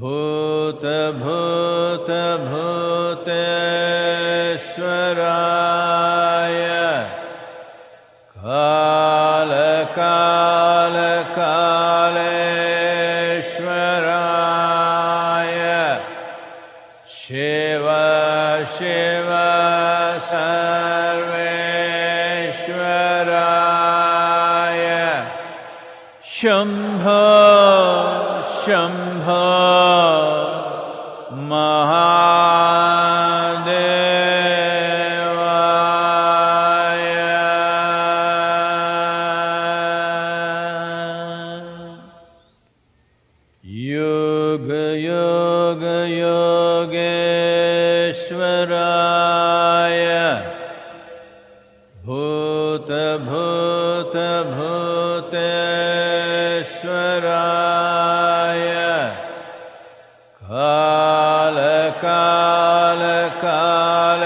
भूत भूत भूतेश्वराय काल काल कालेश्वराय शिव शिव सर्वेश्वराय शम्भो शम्भो महादेवाय योग योग योगेश्वराय भूत भूत भूतेश्वराय काल काल कालेश्वराय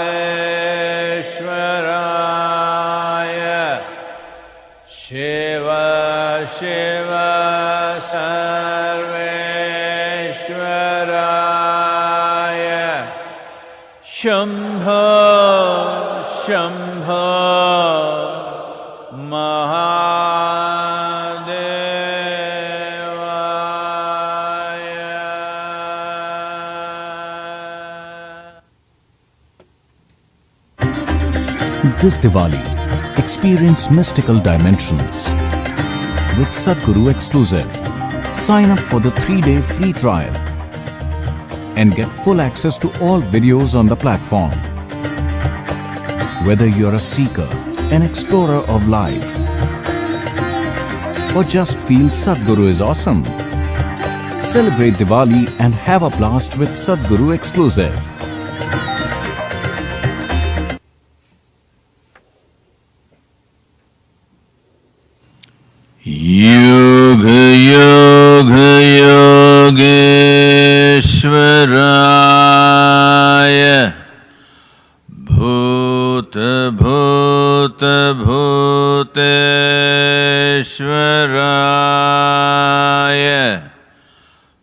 Shiv Shiv सर्वेश्वराय Shambho Shambho This Diwali, experience mystical dimensions with Sadhguru Exclusive. Sign up for the 3-day free trial and get full access to all videos on the platform. Whether you're a seeker, an explorer of life, or just feel Sadhguru is awesome, celebrate Diwali and have a blast with Sadhguru Exclusive. Yoga yoga योगेश्वराय भूत भूत भूतेश्वराय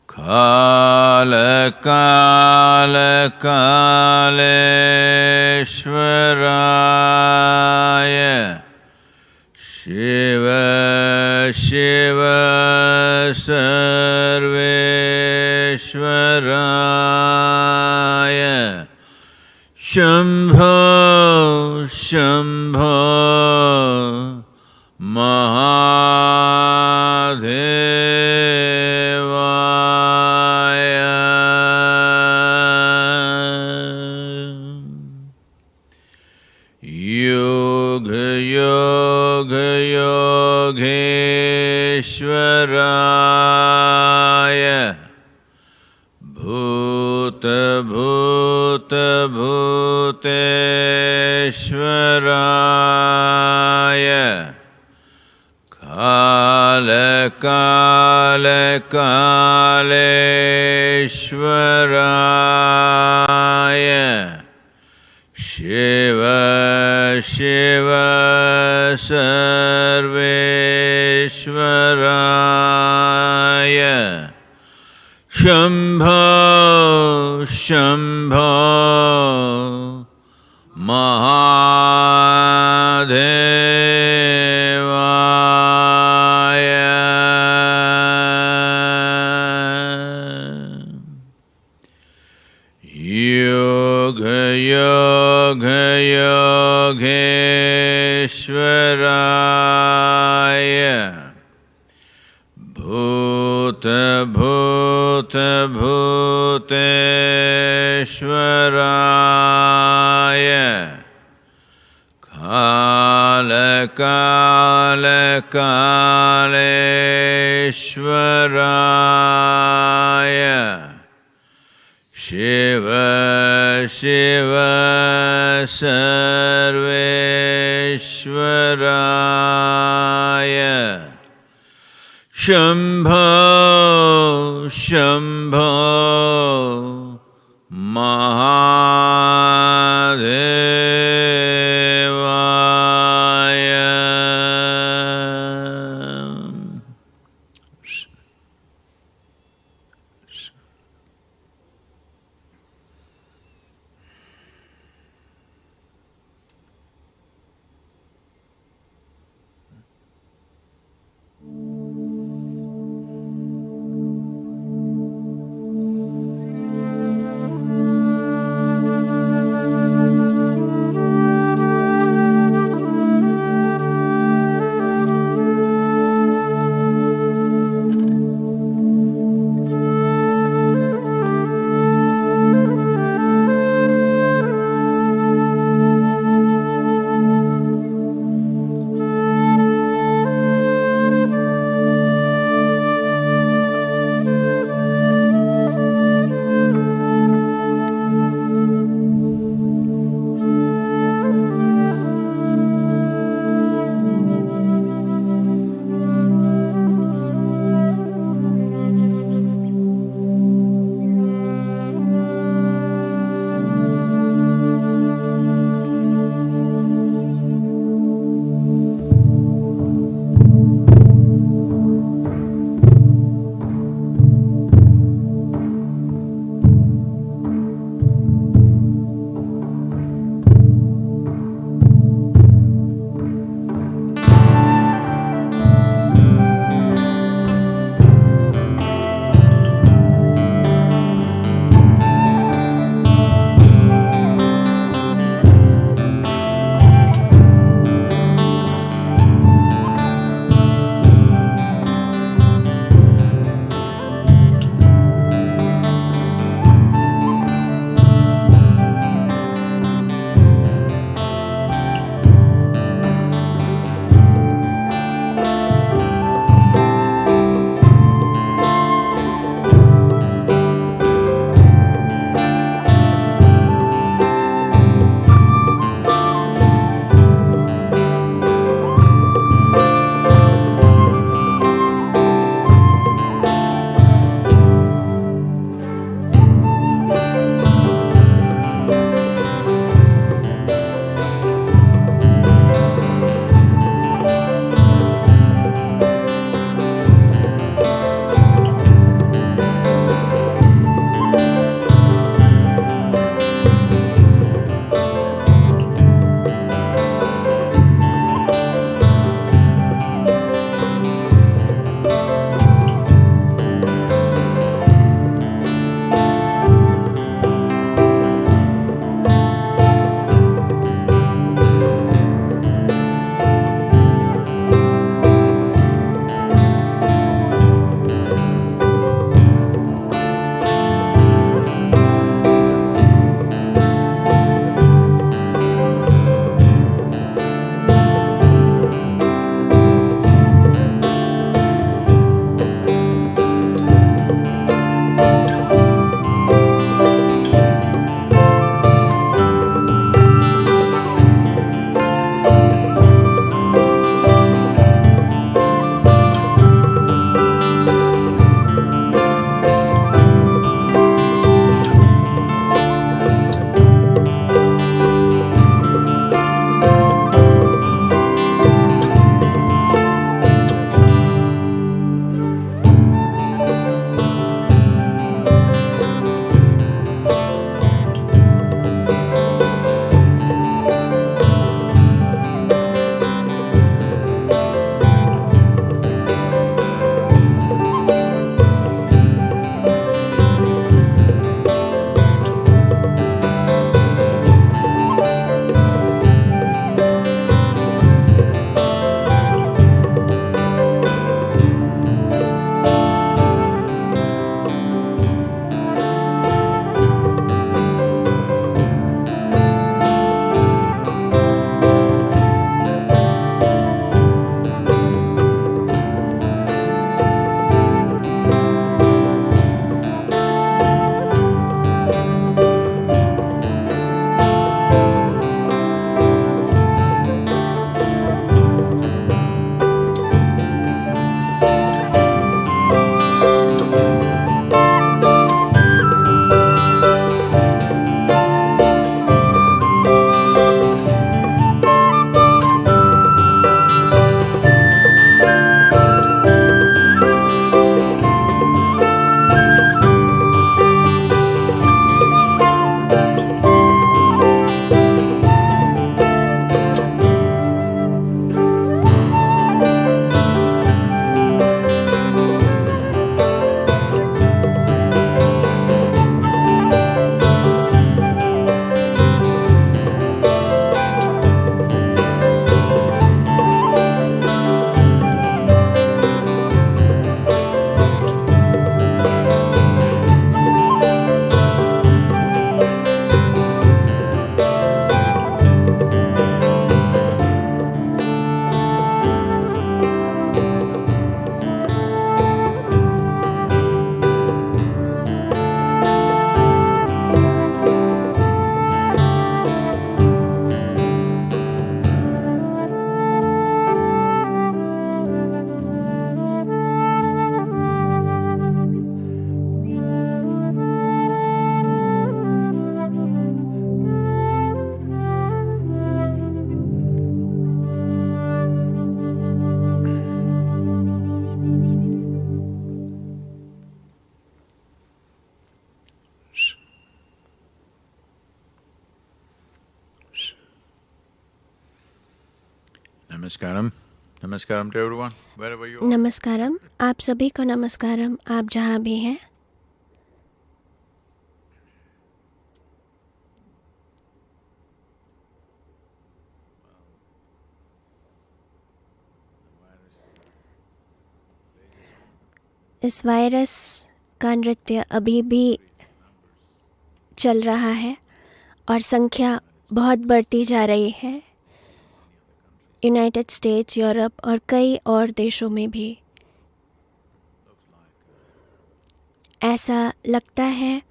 काल काल कालेश्वराय शिव शिव सर्वेश्वराय शम्भो शम्भो महादेवाय योग योग योगेश्वराय भूत भूत भूतेश्वराय काल काल कालेश्वराय शिव शिव सर्वेश्वराय शम्भो शम्भो महादेवाय योग योग योगेश्वराय भूत भूत भूतेश्वराय काल काल कालेश्वराय शिव शिव सर्वेश्वराय शम्भो शम्भो महादेवाय Namaskaram. Namaskaram to everyone, wherever you are. नमस्कारम, आप सभी को नमस्कारम, आप जहाँ भी हैं. इस वायरस का नृत्य अभी भी चल रहा है और संख्या बहुत बढ़ती जा रही है. यूनाइटेड स्टेट्स, यूरोप और कई और देशों में भी ऐसा लगता है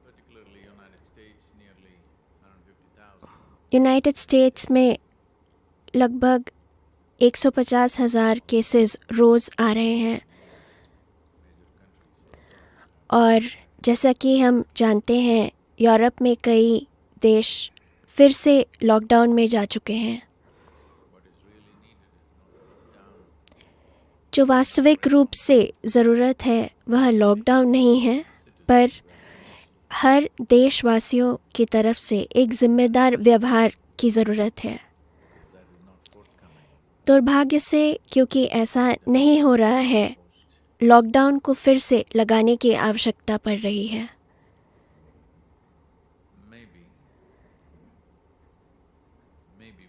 Particularly United States, nearly 150,000. United states में लगभग 150,000 केसेस रोज़ आ रहे हैं और जैसा कि हम जानते हैं यूरोप में कई देश फिर से लॉकडाउन में जा चुके हैं. जो वास्तविक रूप से ज़रूरत है वह लॉकडाउन नहीं है, पर हर देशवासियों की तरफ से एक जिम्मेदार व्यवहार की ज़रूरत है. दुर्भाग्य से क्योंकि ऐसा नहीं हो रहा है, लॉकडाउन को फिर से लगाने की आवश्यकता पड़ रही है. Maybe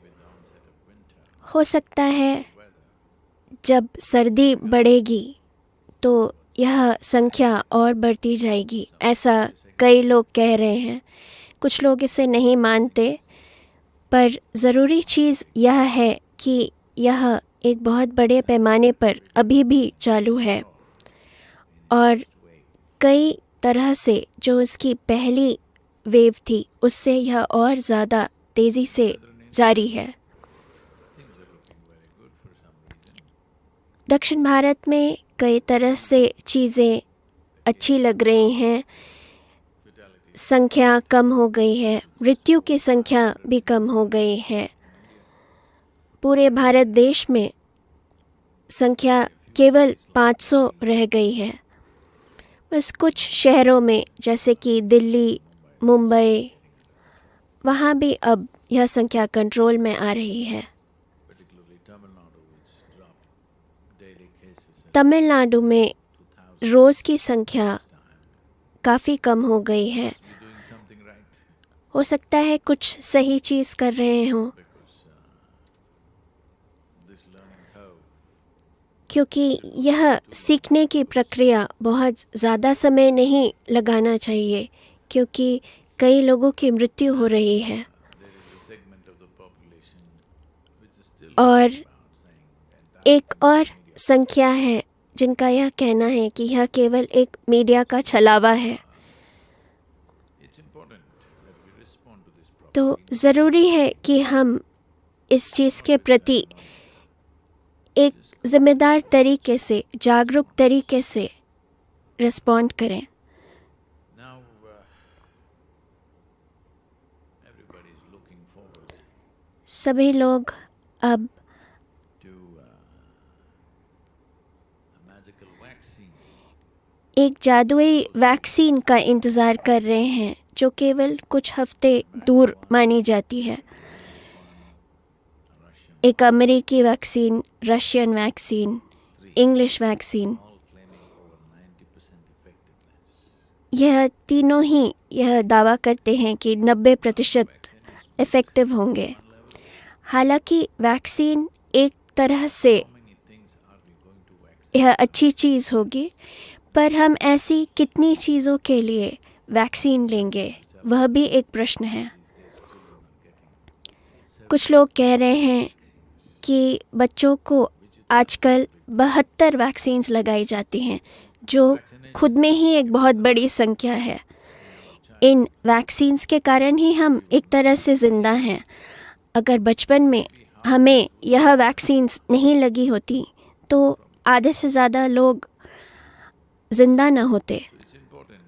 with the onset of winter, हो सकता है जब सर्दी बढ़ेगी तो यह संख्या और बढ़ती जाएगी, ऐसा कई लोग कह रहे हैं. कुछ लोग इसे नहीं मानते, पर ज़रूरी चीज़ यह है कि यह एक बहुत बड़े पैमाने पर अभी भी चालू है और कई तरह से जो इसकी पहली वेव थी उससे यह और ज़्यादा तेज़ी से जारी है. दक्षिण भारत में कई तरह से चीज़ें अच्छी लग रही हैं. संख्या कम हो गई है, मृत्यु की संख्या भी कम हो गई है. पूरे भारत देश में संख्या केवल 500 रह गई है. बस कुछ शहरों में जैसे कि दिल्ली, मुंबई, वहाँ भी अब यह संख्या कंट्रोल में आ रही है. particularly Tamil Nadu, which dropped daily cases in Tamil Nadu में रोज़ की संख्या काफ़ी कम हो गई है. You're doing something right हो सकता है कुछ सही चीज़ कर रहे हों, because this learning curve क्योंकि यह सीखने की प्रक्रिया बहुत ज़्यादा समय नहीं लगाना चाहिए, क्योंकि कई लोगों की मृत्यु हो रही है. there is a segment of the population which is still और about saying that एक और संख्या है जिनका यह कहना है कि यह केवल एक मीडिया का छलावा है. it's important that we respond to this problem. तो ज़रूरी है कि हम इस चीज़ के प्रति एक ज़िम्मेदार तरीके से, जागरूक तरीके से रिस्पॉन्ड करें. Now everybody is looking forward सभी लोग अब to a magical vaccine. एक जादुई वैक्सीन का इंतज़ार कर रहे हैं जो केवल कुछ हफ्ते दूर मानी जाती है. एक अमेरिकी vaccine, Russian vaccine, English vaccine, All claiming over 90% effectiveness. यह तीनों ही यह दावा करते हैं कि 90% इफ़ेक्टिव होंगे. हालांकि वैक्सीन एक तरह से How many things are we going to vaccinate? यह अच्छी चीज़ होगी, पर हम ऐसी कितनी चीज़ों के लिए वैक्सीन लेंगे, वह भी एक प्रश्न है. कुछ लोग कह रहे हैं कि बच्चों को आजकल 72 वैक्सीन्स लगाई जाती हैं, जो खुद में ही एक बहुत बड़ी संख्या है. इन वैक्सीन्स के कारण ही हम एक तरह से ज़िंदा हैं. अगर बचपन में हमें यह वैक्सीन्स नहीं लगी होती तो आधे से ज़्यादा लोग ज़िंदा न होते. It's important.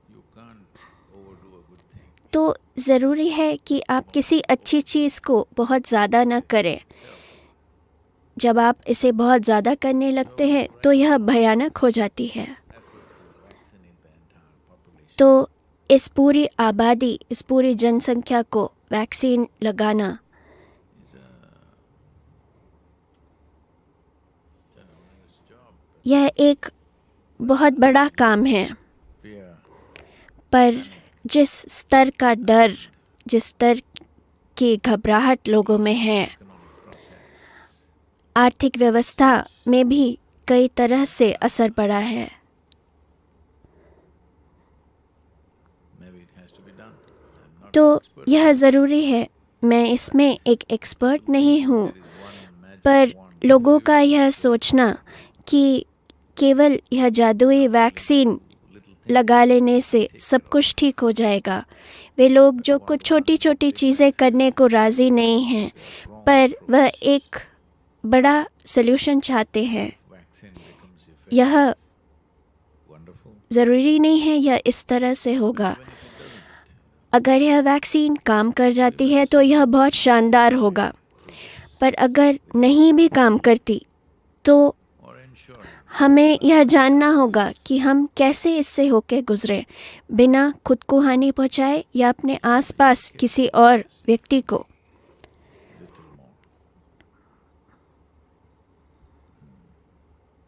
You can't overdo a good thing. तो ज़रूरी है कि आप किसी अच्छी चीज़ को बहुत ज़्यादा न करें. जब आप इसे बहुत ज़्यादा करने लगते हैं तो यह भयानक हो जाती है. तो इस पूरी आबादी, इस पूरी जनसंख्या को वैक्सीन लगाना यह एक बहुत बड़ा काम है. Fear, पर जिस स्तर का डर, जिस स्तर की घबराहट लोगों में है, economic process. आर्थिक व्यवस्था में भी कई तरह से असर पड़ा है. Maybe it has to be done. I'm not तो an expert. यह ज़रूरी है. मैं इसमें एक एक्सपर्ट नहीं हूँ, There is one magic पर wand लोगों का यह सोचना कि केवल यह जादुई वैक्सीन little thing. लगा लेने से सब कुछ ठीक हो जाएगा. वे लोग जो कुछ छोटी छोटी चीज़ें करने को राज़ी नहीं हैं, पर वह एक बड़ा सल्यूशन चाहते हैं. Vaccine becomes effective. यह Wonderful. ज़रूरी नहीं है यह इस तरह से होगा. Even if it doesn't, अगर यह वैक्सीन काम कर जाती है तो यह बहुत शानदार होगा, पर अगर नहीं भी काम करती तो or ensure हमें यह जानना होगा कि हम कैसे इससे होके गुजरे, बिना खुद को हानि पहुंचाए या अपने आसपास किसी और व्यक्ति को. little more.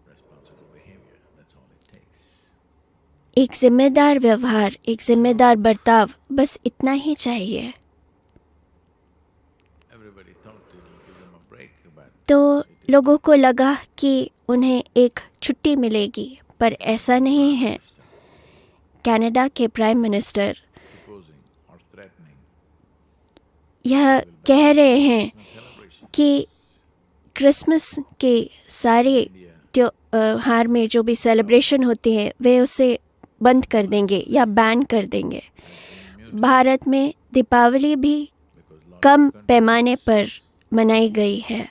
Responsible behavior. That's all it takes. एक जिम्मेदार व्यवहार, एक जिम्मेदार बर्ताव, बस इतना ही चाहिए. Everybody thought to give them a break, but तो लोगों को लगा कि उन्हें एक छुट्टी मिलेगी, पर ऐसा नहीं है. कनाडा के prime minister supposing or threatening यह कह रहे हैं celebration. कि क्रिसमस के सारे त्योहार में जो भी सेलिब्रेशन होती है वे उसे बंद कर देंगे या बैन कर देंगे. भारत में दीपावली भी Because lot कम पैमाने पर मनाई गई है.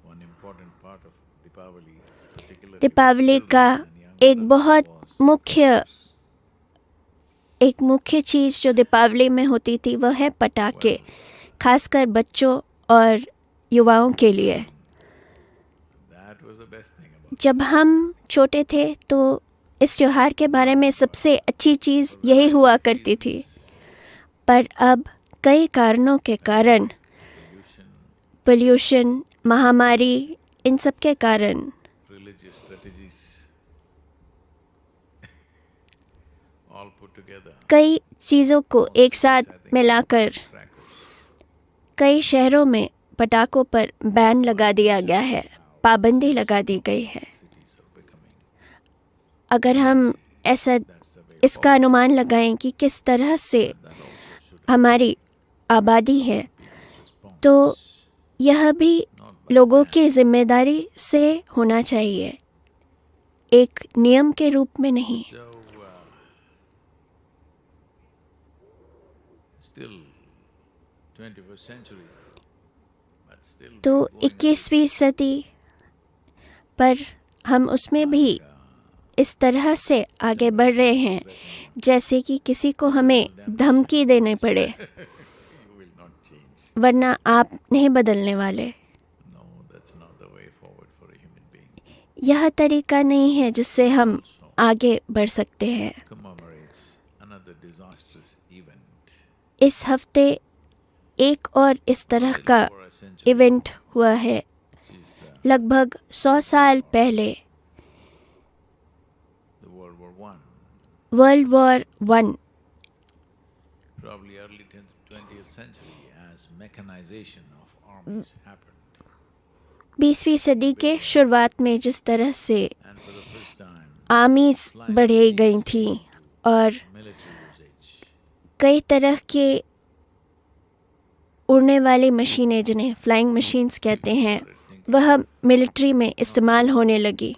one important part of Deepavali, particularly Deepawali का एक बहुत मुख्य चीज़ जो दीपावली में होती थी वह है पटाखे, खासकर बच्चों और युवाओं के लिए. that was the best thing about जब हम छोटे थे तो इस त्योहार के बारे में सबसे अच्छी चीज़ यही हुआ करती थी, पर अब कई कारणों के कारण, पोल्यूशन, महामारी, इन सब के कारण religious strategies all put together. कई चीज़ों को एक साथ मिलाकर Crackers. कई शहरों में पटाखों पर बैन लगा दिया गया है, पाबंदी लगा दी गई है. Cities are becoming. अगर हम ऐसा इसका अनुमान लगाएं कि किस तरह से हमारी आबादी है, तो यह भी लोगों की जिम्मेदारी से होना चाहिए, एक नियम के रूप में नहीं. So, still 21st century, but still तो going in 21वीं सदी पर हम उसमें भी इस तरह से आगे बढ़ रहे हैं जैसे कि किसी को हमें धमकी देने पड़े, you will not change. वरना आप नहीं बदलने वाले. No, that's not the way forward for a human being. यह तरीका नहीं है जिससे हम आगे बढ़ सकते हैं. Commemorates another disastrous event. इस हफ्ते एक और इस तरह का For a century, इवेंट हुआ है. which is the लगभग 100 साल पहले World War I. World war 1, Probably early 20th century, as mechanization of armies happened. 20वीं सदी के शुरुआत में जिस तरह से And for the first time, आर्मीज बढ़ाई गई थी और military usage. कई तरह के उड़ने वाली मशीनें, जिन्हें फ्लाइंग मशीन्स कहते हैं, वह मिलिट्री में इस्तेमाल होने लगी.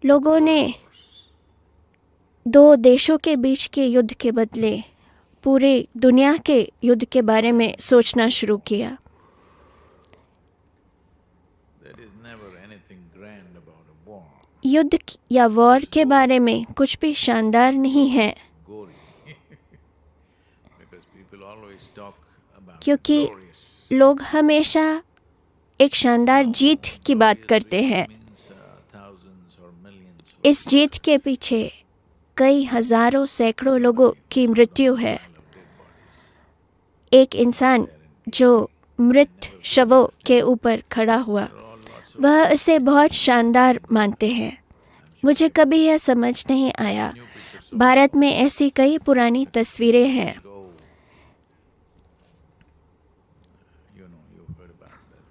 लोगों ने दो देशों के बीच के युद्ध के बदले पूरी दुनिया के युद्ध के बारे में सोचना शुरू किया. There is never anything grand about a war. युद्ध या वॉर के बारे में कुछ भी शानदार नहीं है, always talk about क्योंकि glorious लोग हमेशा एक शानदार जीत की बात करते हैं। means thousands or millions of इस जीत के पीछे कई हजारों सैकड़ों लोगों की मृत्यु है। dead bodies. एक इंसान जो मृत शवों के ऊपर खड़ा हुआ, वह इसे बहुत शानदार मानते हैं। मुझे कभी यह समझ नहीं आया। भारत में ऐसी कई पुरानी तस्वीरें हैं। Go, you heard about that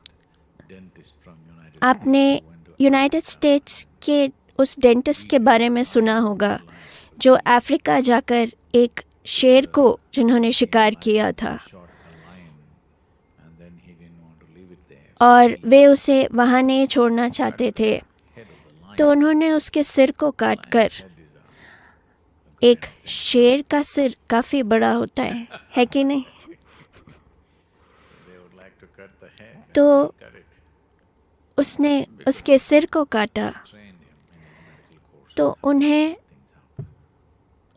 dentist from United आपने States who went to United states के उस डेंटिस्ट के बारे में सुना होगा जो अफ्रीका जाकर एक शेर को जिन्होंने शिकार किया था shot a lion and then he didn't want to leave it there. और वे उसे वहाँ नहीं छोड़ना चाहते थे, Head of the lion तो उन्होंने उसके सिर को काटकर, head is एक शेर का सिर काफ़ी बड़ा होता है कि नहीं? they would like to cut the head तो cut it उसने उसके सिर को काटा, train him in his medical course. तो उन्हें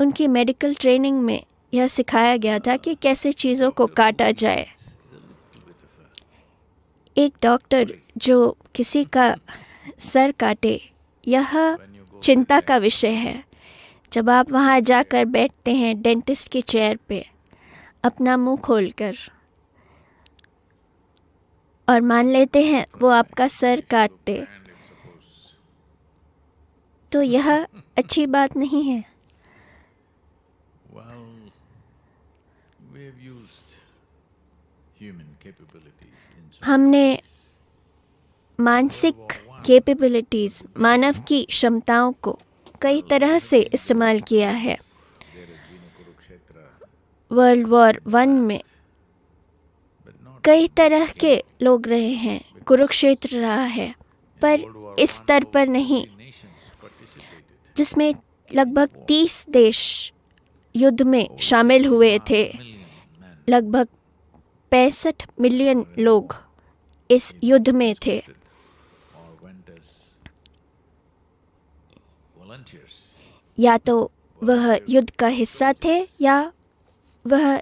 उनकी मेडिकल ट्रेनिंग में यह सिखाया गया था कि कैसे चीज़ों को काटा जाए। एक डॉक्टर जो किसी का सर काटे, यह चिंता का विषय है। जब आप वहाँ जाकर बैठते हैं डेंटिस्ट की चेयर पे, अपना मुंह खोलकर, और मान लेते हैं वो आपका सर काट दे, And if suppose तो यह अच्छी बात नहीं है। well we have used human capabilities in so हमने मानसिक कैपेबिलिटीज़, मानव की क्षमताओं को कई तरह से इस्तेमाल किया है। there has been a Kurukshetra world war 1 में but not कई तरह के लोग रहे हैं, कुरुक्षेत्र रहा है, पर इस स्तर पर नहीं, nations participated. जिसमें लगभग 30 देश युद्ध में शामिल हुए थे। Million men लगभग 65 मिलियन लोग इस युद्ध में थे। or went as volunteers. या तो वह युद्ध का हिस्सा थे या वह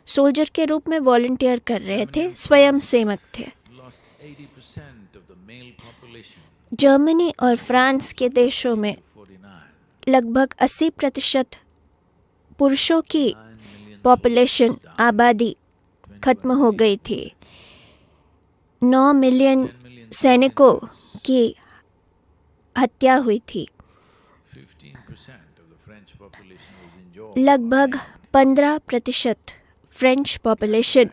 सोल्जर के रूप में वॉलंटियर कर रहे थे, स्वयं सेवक थे। Lost 80% of the male population. Germany और फ्रांस के देशों में 49. लगभग 80% पुरुषों की 9 million पॉपुलेशन, आबादी खत्म हो गई थी। 9 मिलियन सैनिकों की हत्या हुई थी। 15% of the French population was injured. लगभग 15% फ्रेंच पॉपुलेशन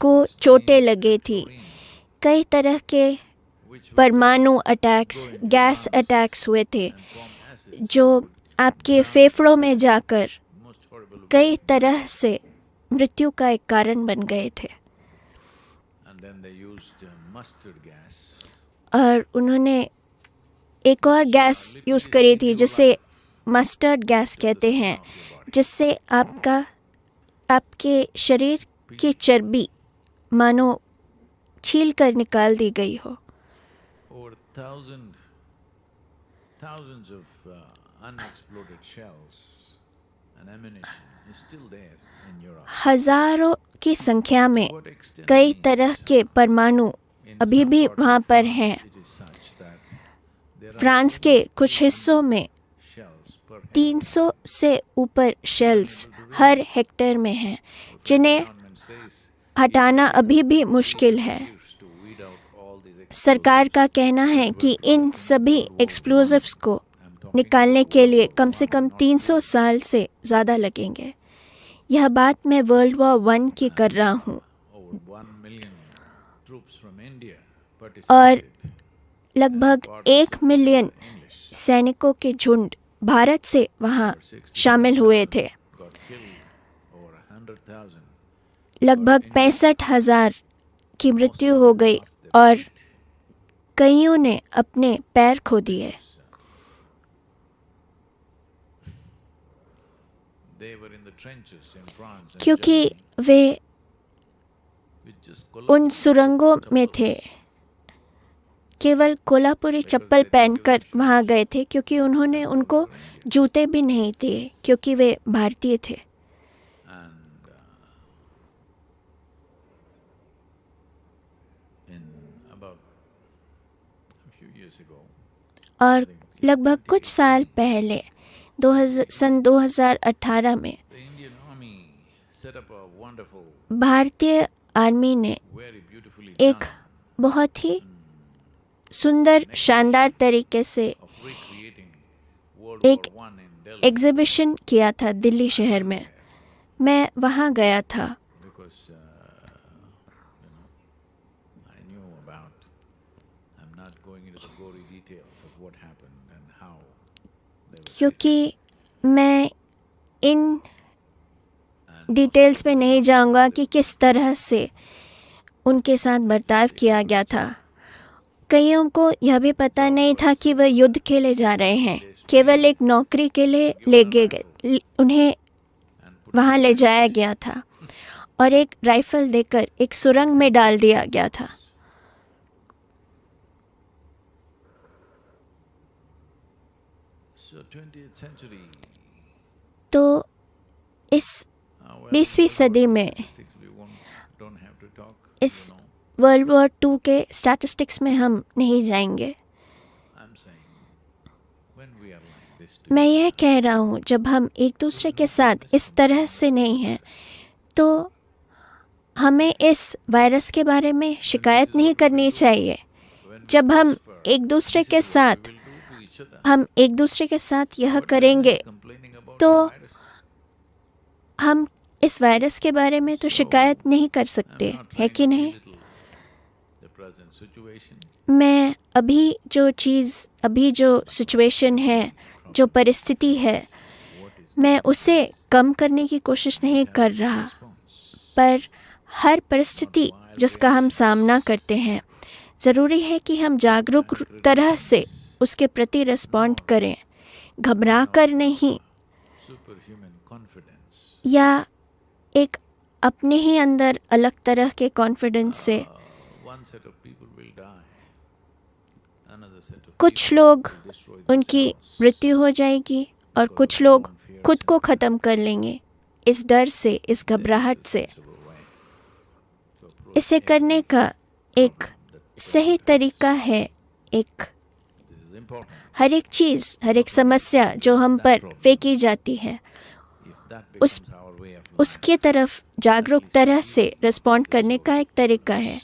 को चोटें लगी थी। कई तरह के which परमाणु अटैक्स, गैस अटैक्स हुए थे form acids. जो आपके फेफड़ों में जाकर Most horrible. कई तरह से मृत्यु का एक कारण बन गए थे। And then they used mustard gas. और उन्होंने एक और गैस यूज़ करी थी जिसे मस्टर्ड गैस कहते हैं, जिससे आपके शरीर की चर्बी मानो छील कर निकाल दी गई हो। Over thousands of unexploded shells and ammunition is still there in Europe. हजारों की संख्या में What extent कई तरह के परमाणु in अभी some भी parts वहाँ of पर France हैं। it is such that there are France के कुछ हिस्सों में shells per 300 से ऊपर शेल्स हर हेक्टेयर में हैं, जिन्हें government says हटाना अभी भी मुश्किल है। used to weed out all these सरकार का कहना है कि इन सभी एक्सप्लोजिव्स को निकालने के लिए कम से कम 300 साल से ज़्यादा लगेंगे। यह बात मैं वर्ल्ड वॉर 1 की कर रहा हूँ, over 1 million troops from India और participated. लगभग 1 मिलियन सैनिकों के झुंड भारत से वहाँ शामिल हुए थे। Got killed over 100,000. लगभग 65,000 की मृत्यु हो गई और कईयों ने अपने पैर खो दिए। They were in the trenches in France and क्योंकि Germany वे with just उन सुरंगों में थे, केवल कोल्हापुरी चप्पल पहनकर वहाँ गए थे, क्योंकि उन्होंने उनको जूते भी नहीं दिए, क्योंकि वे भारतीय थे। and About a few years ago, और लगभग कुछ साल पहले सन 2018 में the Indian Army set up a wonderful, भारतीय आर्मी ने very beautifully एक done बहुत ही सुंदर शानदार तरीके से of recreating World एक War I in Delhi. Exhibition किया था दिल्ली शहर में. मैं वहाँ गया था Because I knew about. I'm not going into the gory details of what happened and how they were क्योंकि मैं इन डिटेल्स में नहीं जाऊंगा कि किस तरह से उनके साथ बर्ताव किया गया था. कईयों को यह भी पता नहीं था कि वह युद्ध के लिए जा रहे हैं, केवल एक नौकरी के लिए ले गए. उन्हें वहाँ ले जाया गया था और एक राइफल देकर एक सुरंग में डाल दिया गया था. So 20th century. तो इस Well, 20वीं सदी में statistics we don't have to talk. इस वर्ल्ड वॉर 2 के स्टैटिस्टिक्स में हम नहीं जाएंगे. I'm saying when we are like this मैं यह कह रहा हूँ, जब हम एक दूसरे के साथ इस तरह से नहीं हैं तो हमें इस वायरस के बारे में शिकायत नहीं करनी चाहिए. जब हम एक दूसरे के साथ यह करेंगे तो हम इस वायरस के बारे में तो शिकायत नहीं कर सकते, है कि नहीं? मैं अभी जो सिचुएशन है, जो परिस्थिति है, मैं उसे कम करने की कोशिश नहीं कर रहा, पर हर परिस्थिति जिसका हम सामना करते हैं, ज़रूरी है कि हम जागरूक तरह से उसके प्रति रिस्पॉन्ड करें, घबरा कर नहीं, या एक अपने ही अंदर अलग तरह के कॉन्फिडेंस से. कुछ लोग उनकी मृत्यु हो जाएगी और कुछ लोग खुद को ख़त्म कर लेंगे इस डर से, इस घबराहट से. इसे करने का एक सही तरीका है, हर एक चीज़, हर एक समस्या जो हम पर फेंकी जाती है, उसके तरफ जागरूक तरह से रिस्पॉन्ड करने का एक तरीका है.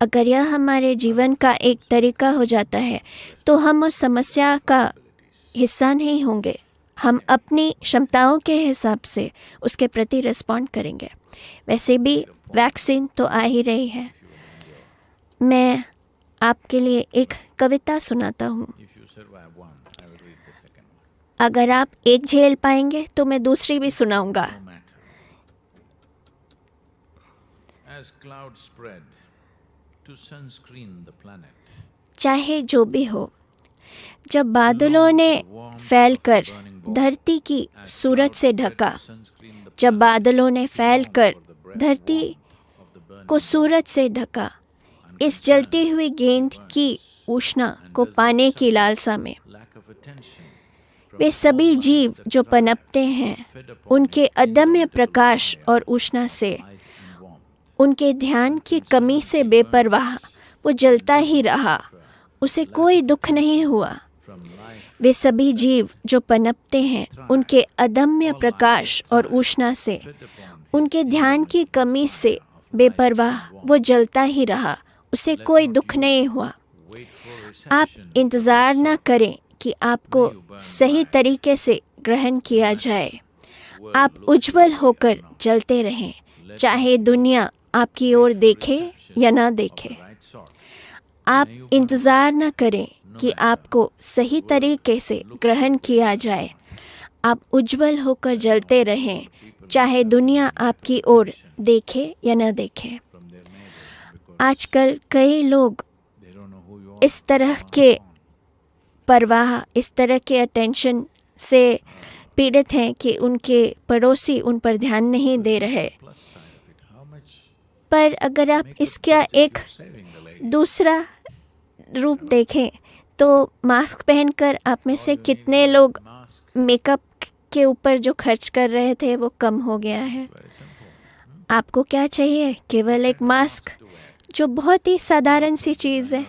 अगर यह हमारे जीवन का एक तरीका हो जाता है तो हम उस समस्या का हिस्सा नहीं होंगे. हम अपनी क्षमताओं के हिसाब से उसके प्रति रिस्पॉन्ड करेंगे. वैसे भी वैक्सीन तो आ ही रही है. मैं आपके लिए एक कविता सुनाता हूँ. अगर आप एक झेल पाएंगे तो मैं दूसरी भी सुनाऊंगा. As clouds spread to sunscreen the planet, चाहे जो भी हो, जब बादलों ने फैलकर धरती की सूरज से ढका, जब बादलों ने फैलकर धरती को सूरज से ढका, इस जलती हुई गेंद की ऊष्मा को पाने की लालसा में, वे सभी जीव जो पनपते हैं, उनके अदम्य प्रकाश और ऊष्मा से, उनके ध्यान की कमी से बेपरवाह वो जलता ही रहा, उसे कोई दुख नहीं हुआ. वे सभी जीव जो पनपते हैं, उनके अदम्य प्रकाश और ऊष्मा से, उनके ध्यान की कमी से बेपरवाह वो जलता ही रहा, उसे कोई दुख नहीं हुआ. आप इंतज़ार न करें कि आपको सही तरीके से ग्रहण किया जाए. आप उज्जवल होकर जलते रहें, चाहे दुनिया आपकी ओर देखे या ना देखे. आप इंतज़ार न करें कि आपको सही तरीके से ग्रहण किया जाए. आप उज्जवल होकर जलते रहें, चाहे दुनिया आपकी ओर देखे या न देखे. आजकल कई लोग इस तरह के परवाह, इस तरह के अटेंशन से पीड़ित हैं कि उनके पड़ोसी उन पर ध्यान नहीं दे रहे. पर अगर आप इसका एक दूसरा रूप देखें तो मास्क पहनकर आप में से कितने लोग मेकअप के ऊपर जो खर्च कर रहे थे वो कम हो गया है. आपको क्या चाहिए? केवल एक मास्क जो बहुत ही साधारण सी चीज़ है।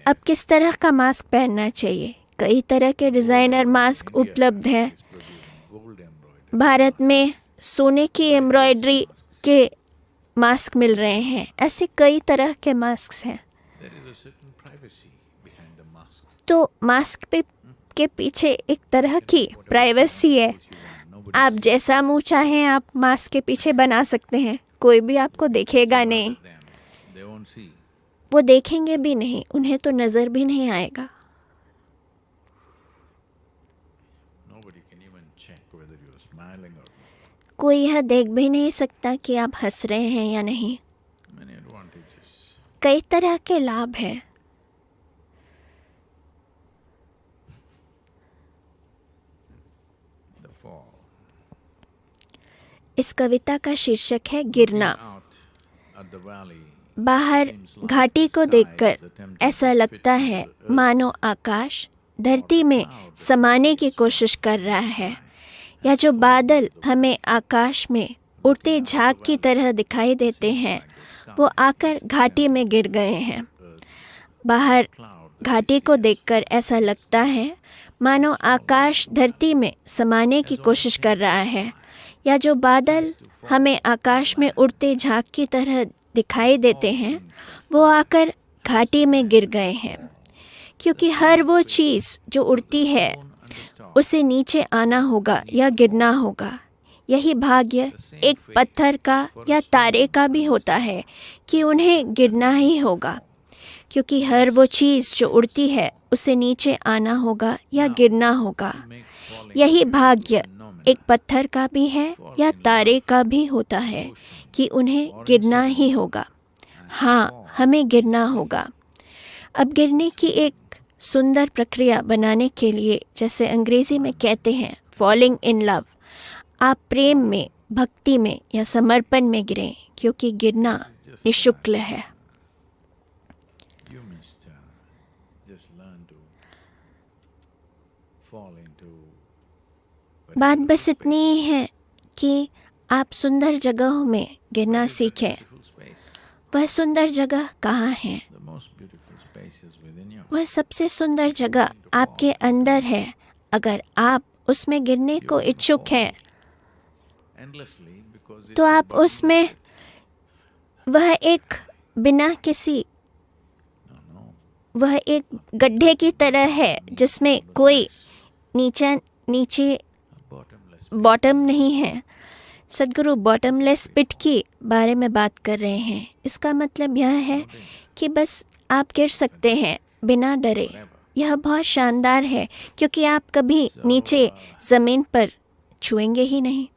अब किस तरह का मास्क पहनना चाहिए? कई तरह के डिज़ाइनर मास्क उपलब्ध हैं। भारत में सोने की एम्ब्रॉयडरी के मास्क मिल रहे हैं। ऐसे कई तरह के मास्क हैं। तो मास्क के पीछे एक तरह की प्राइवेसी है। आप जैसा मुंह चाहें आप मास्क के पीछे बना सकते हैं, कोई भी आपको देखेगा नहीं, वो देखेंगे भी नहीं, उन्हें तो नज़र भी नहीं आएगा। कोई यह देख भी नहीं सकता कि आप हंस रहे हैं या नहीं। कई तरह के लाभ हैं। इस कविता का शीर्षक है गिरना। बाहर घाटी को देखकर ऐसा लगता है मानो आकाश धरती में समाने की कोशिश कर रहा है, या जो बादल हमें आकाश में उड़ते झाग की तरह दिखाई देते हैं वो आकर घाटी में गिर गए हैं। बाहर घाटी को देखकर ऐसा लगता है मानो आकाश धरती में समाने की कोशिश कर रहा है, या जो बादल हमें आकाश में उड़ते झाग की तरह दिखाई देते हैं वो आकर घाटी में गिर गए हैं। क्योंकि हर वो चीज़ जो उड़ती है उसे नीचे आना होगा या गिरना होगा। यही भाग्य एक पत्थर का या तारे का भी होता है कि उन्हें गिरना ही होगा। क्योंकि हर वो चीज़ जो उड़ती है उसे नीचे आना होगा या गिरना होगा। यही भाग्य एक पत्थर का भी है या तारे का भी होता है कि उन्हें गिरना ही होगा। हाँ, हमें गिरना होगा। अब गिरने की एक सुंदर प्रक्रिया बनाने के लिए, जैसे अंग्रेज़ी में कहते हैं फॉलिंग इन लव, आप प्रेम में, भक्ति में या समर्पण में गिरें, क्योंकि गिरना निःशुल्क है। बात बस इतनी ही है कि आप सुंदर जगहों में गिरना सीखें। वह सुंदर जगह कहाँ है? वह सबसे सुंदर जगह आपके अंदर है। अगर आप उसमें गिरने को इच्छुक हैं तो आप उसमें, वह एक गड्ढे की तरह है जिसमें कोई नीचे बॉटम नहीं है। सदगुरु बॉटमलेस पिट की बारे में बात कर रहे हैं। इसका मतलब यह है कि बस आप गिर सकते हैं बिना डरे। यह बहुत शानदार है क्योंकि आप कभी नीचे ज़मीन पर छुएंगे ही नहीं।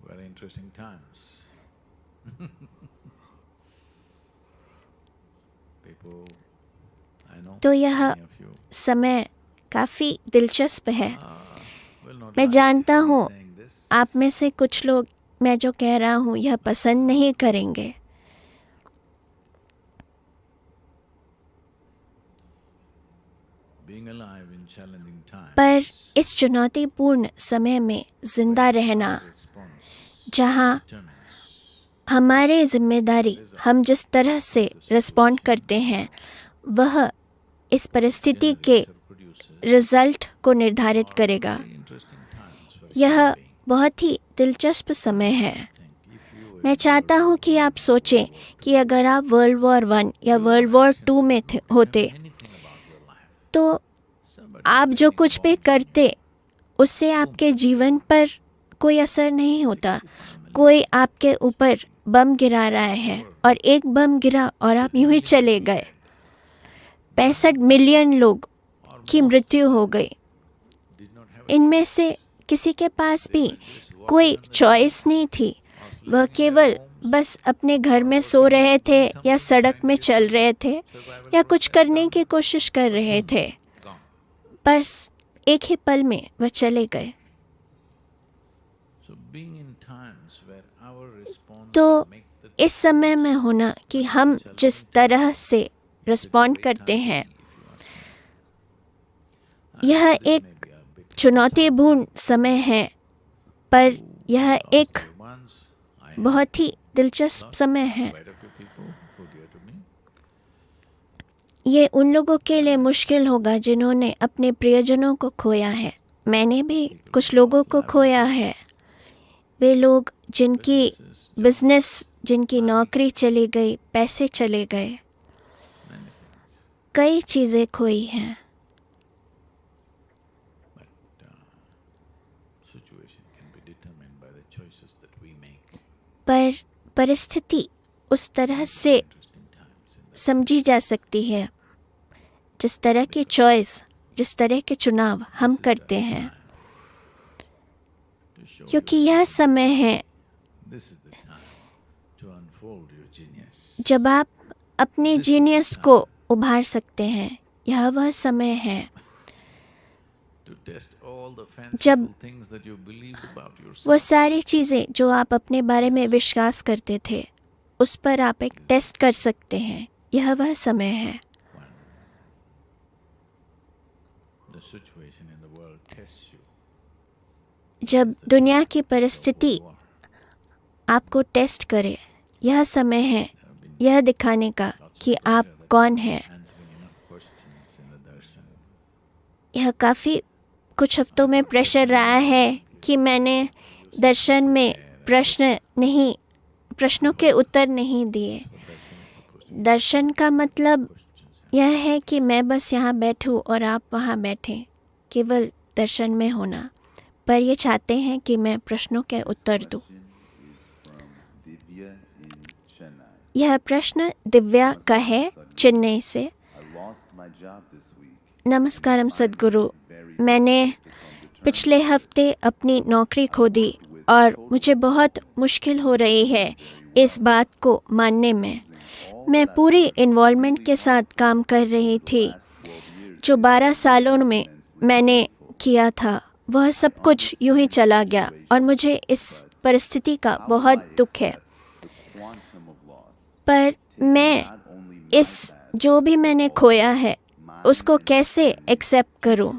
Very interesting times. People, I know, तो यह many of you समय काफ़ी दिलचस्प है। will not मैं like जानता me हूँ saying this. आप में से कुछ लोग मैं जो कह रहा हूँ यह पसंद नहीं करेंगे। Being alive in challenging times, पर इस चुनौतीपूर्ण समय में ज़िंदा रहना, response जहाँ determines हमारे जिम्मेदारी हम जिस तरह से रिस्पॉन्ड करते हैं वह इस परिस्थिति के produces रिजल्ट को निर्धारित करेगा। very interesting times for यह human being. बहुत ही दिलचस्प समय है। If you मैं चाहता हूँ कि आप सोचें कि अगर आप वर्ल्ड वॉर 1 या वर्ल्ड वॉर 2 में होते anything about your life, तो somebody आप जो कुछ भी करते उससे आपके जीवन पर कोई असर नहीं होता। कोई आपके ऊपर बम गिरा रहा है और एक बम गिरा और आप यूं ही चले गए। 65 मिलियन लोग की मृत्यु हो गई। did not have इनमें से किसी के पास भी कोई चॉइस नहीं थी। वह केवल बस अपने घर में सो रहे थे या सड़क में चल रहे थे या कुछ करने की कोशिश कर रहे थे। gone. बस एक ही पल में वह चले गए। So being in times where our response तो will make the इस समय में होना कि हम जिस तरह से रिस्पॉन्ड करते हैं, यह एक चुनौतीपूर्ण समय है। पर यह एक once I had बहुत ही दिलचस्प समय है। quite a few people who dear to me. ये उन लोगों के लिए मुश्किल होगा जिन्होंने अपने प्रियजनों को खोया है। मैंने भी कुछ लोगों को खोया है। वे लोग जिनकी बिजनेस, जिनकी नौकरी चली गई, पैसे चले गए, Many things. कई चीज़ें खोई हैं। But situation can be determined by the choices that we make. पर परिस्थिति उस तरह से Interesting times in समझी जा सकती है जिस तरह की चॉइस, जिस तरह के चुनाव हम करते हैं, to show क्योंकि यह समय है this is the time to unfold your genius. जब आप अपने जीनियस को उभार सकते हैं। यह वह समय है To test all the fanciful जब things that you believed about yourself. वो सारी चीज़ें जो आप अपने बारे में विश्वास करते थे, उस पर आप एक टेस्ट कर सकते हैं। यह वह समय है The situation in the world tests you. जब दुनिया की परिस्थिति You are. आपको टेस्ट करे। यह समय है यह दिखाने का कि आप कौन हैं। Answering enough questions in the darshan. यह काफ़ी कुछ हफ्तों में प्रेशर रहा है कि मैंने दर्शन में प्रश्नों के उत्तर नहीं दिए। दर्शन का मतलब यह है कि मैं बस यहाँ बैठूं और आप वहाँ बैठें, केवल दर्शन में होना। पर ये चाहते हैं कि मैं प्रश्नों के उत्तर दूं। is from Divya in Chennai. यह प्रश्न दिव्या का है, चेन्नई से। I lost my job this week. नमस्कारम सद्गुरु। मैंने पिछले हफ्ते अपनी नौकरी खो दी और मुझे बहुत मुश्किल हो रही है इस बात को मानने में। मैं पूरी इन्वॉल्वमेंट के साथ काम कर रही थी। जो 12 सालों में मैंने किया था वह सब कुछ यूं ही चला गया और मुझे इस परिस्थिति का बहुत दुख है। Quantum of loss. पर मैं इस जो भी मैंने खोया है उसको कैसे एक्सेप्ट करूं,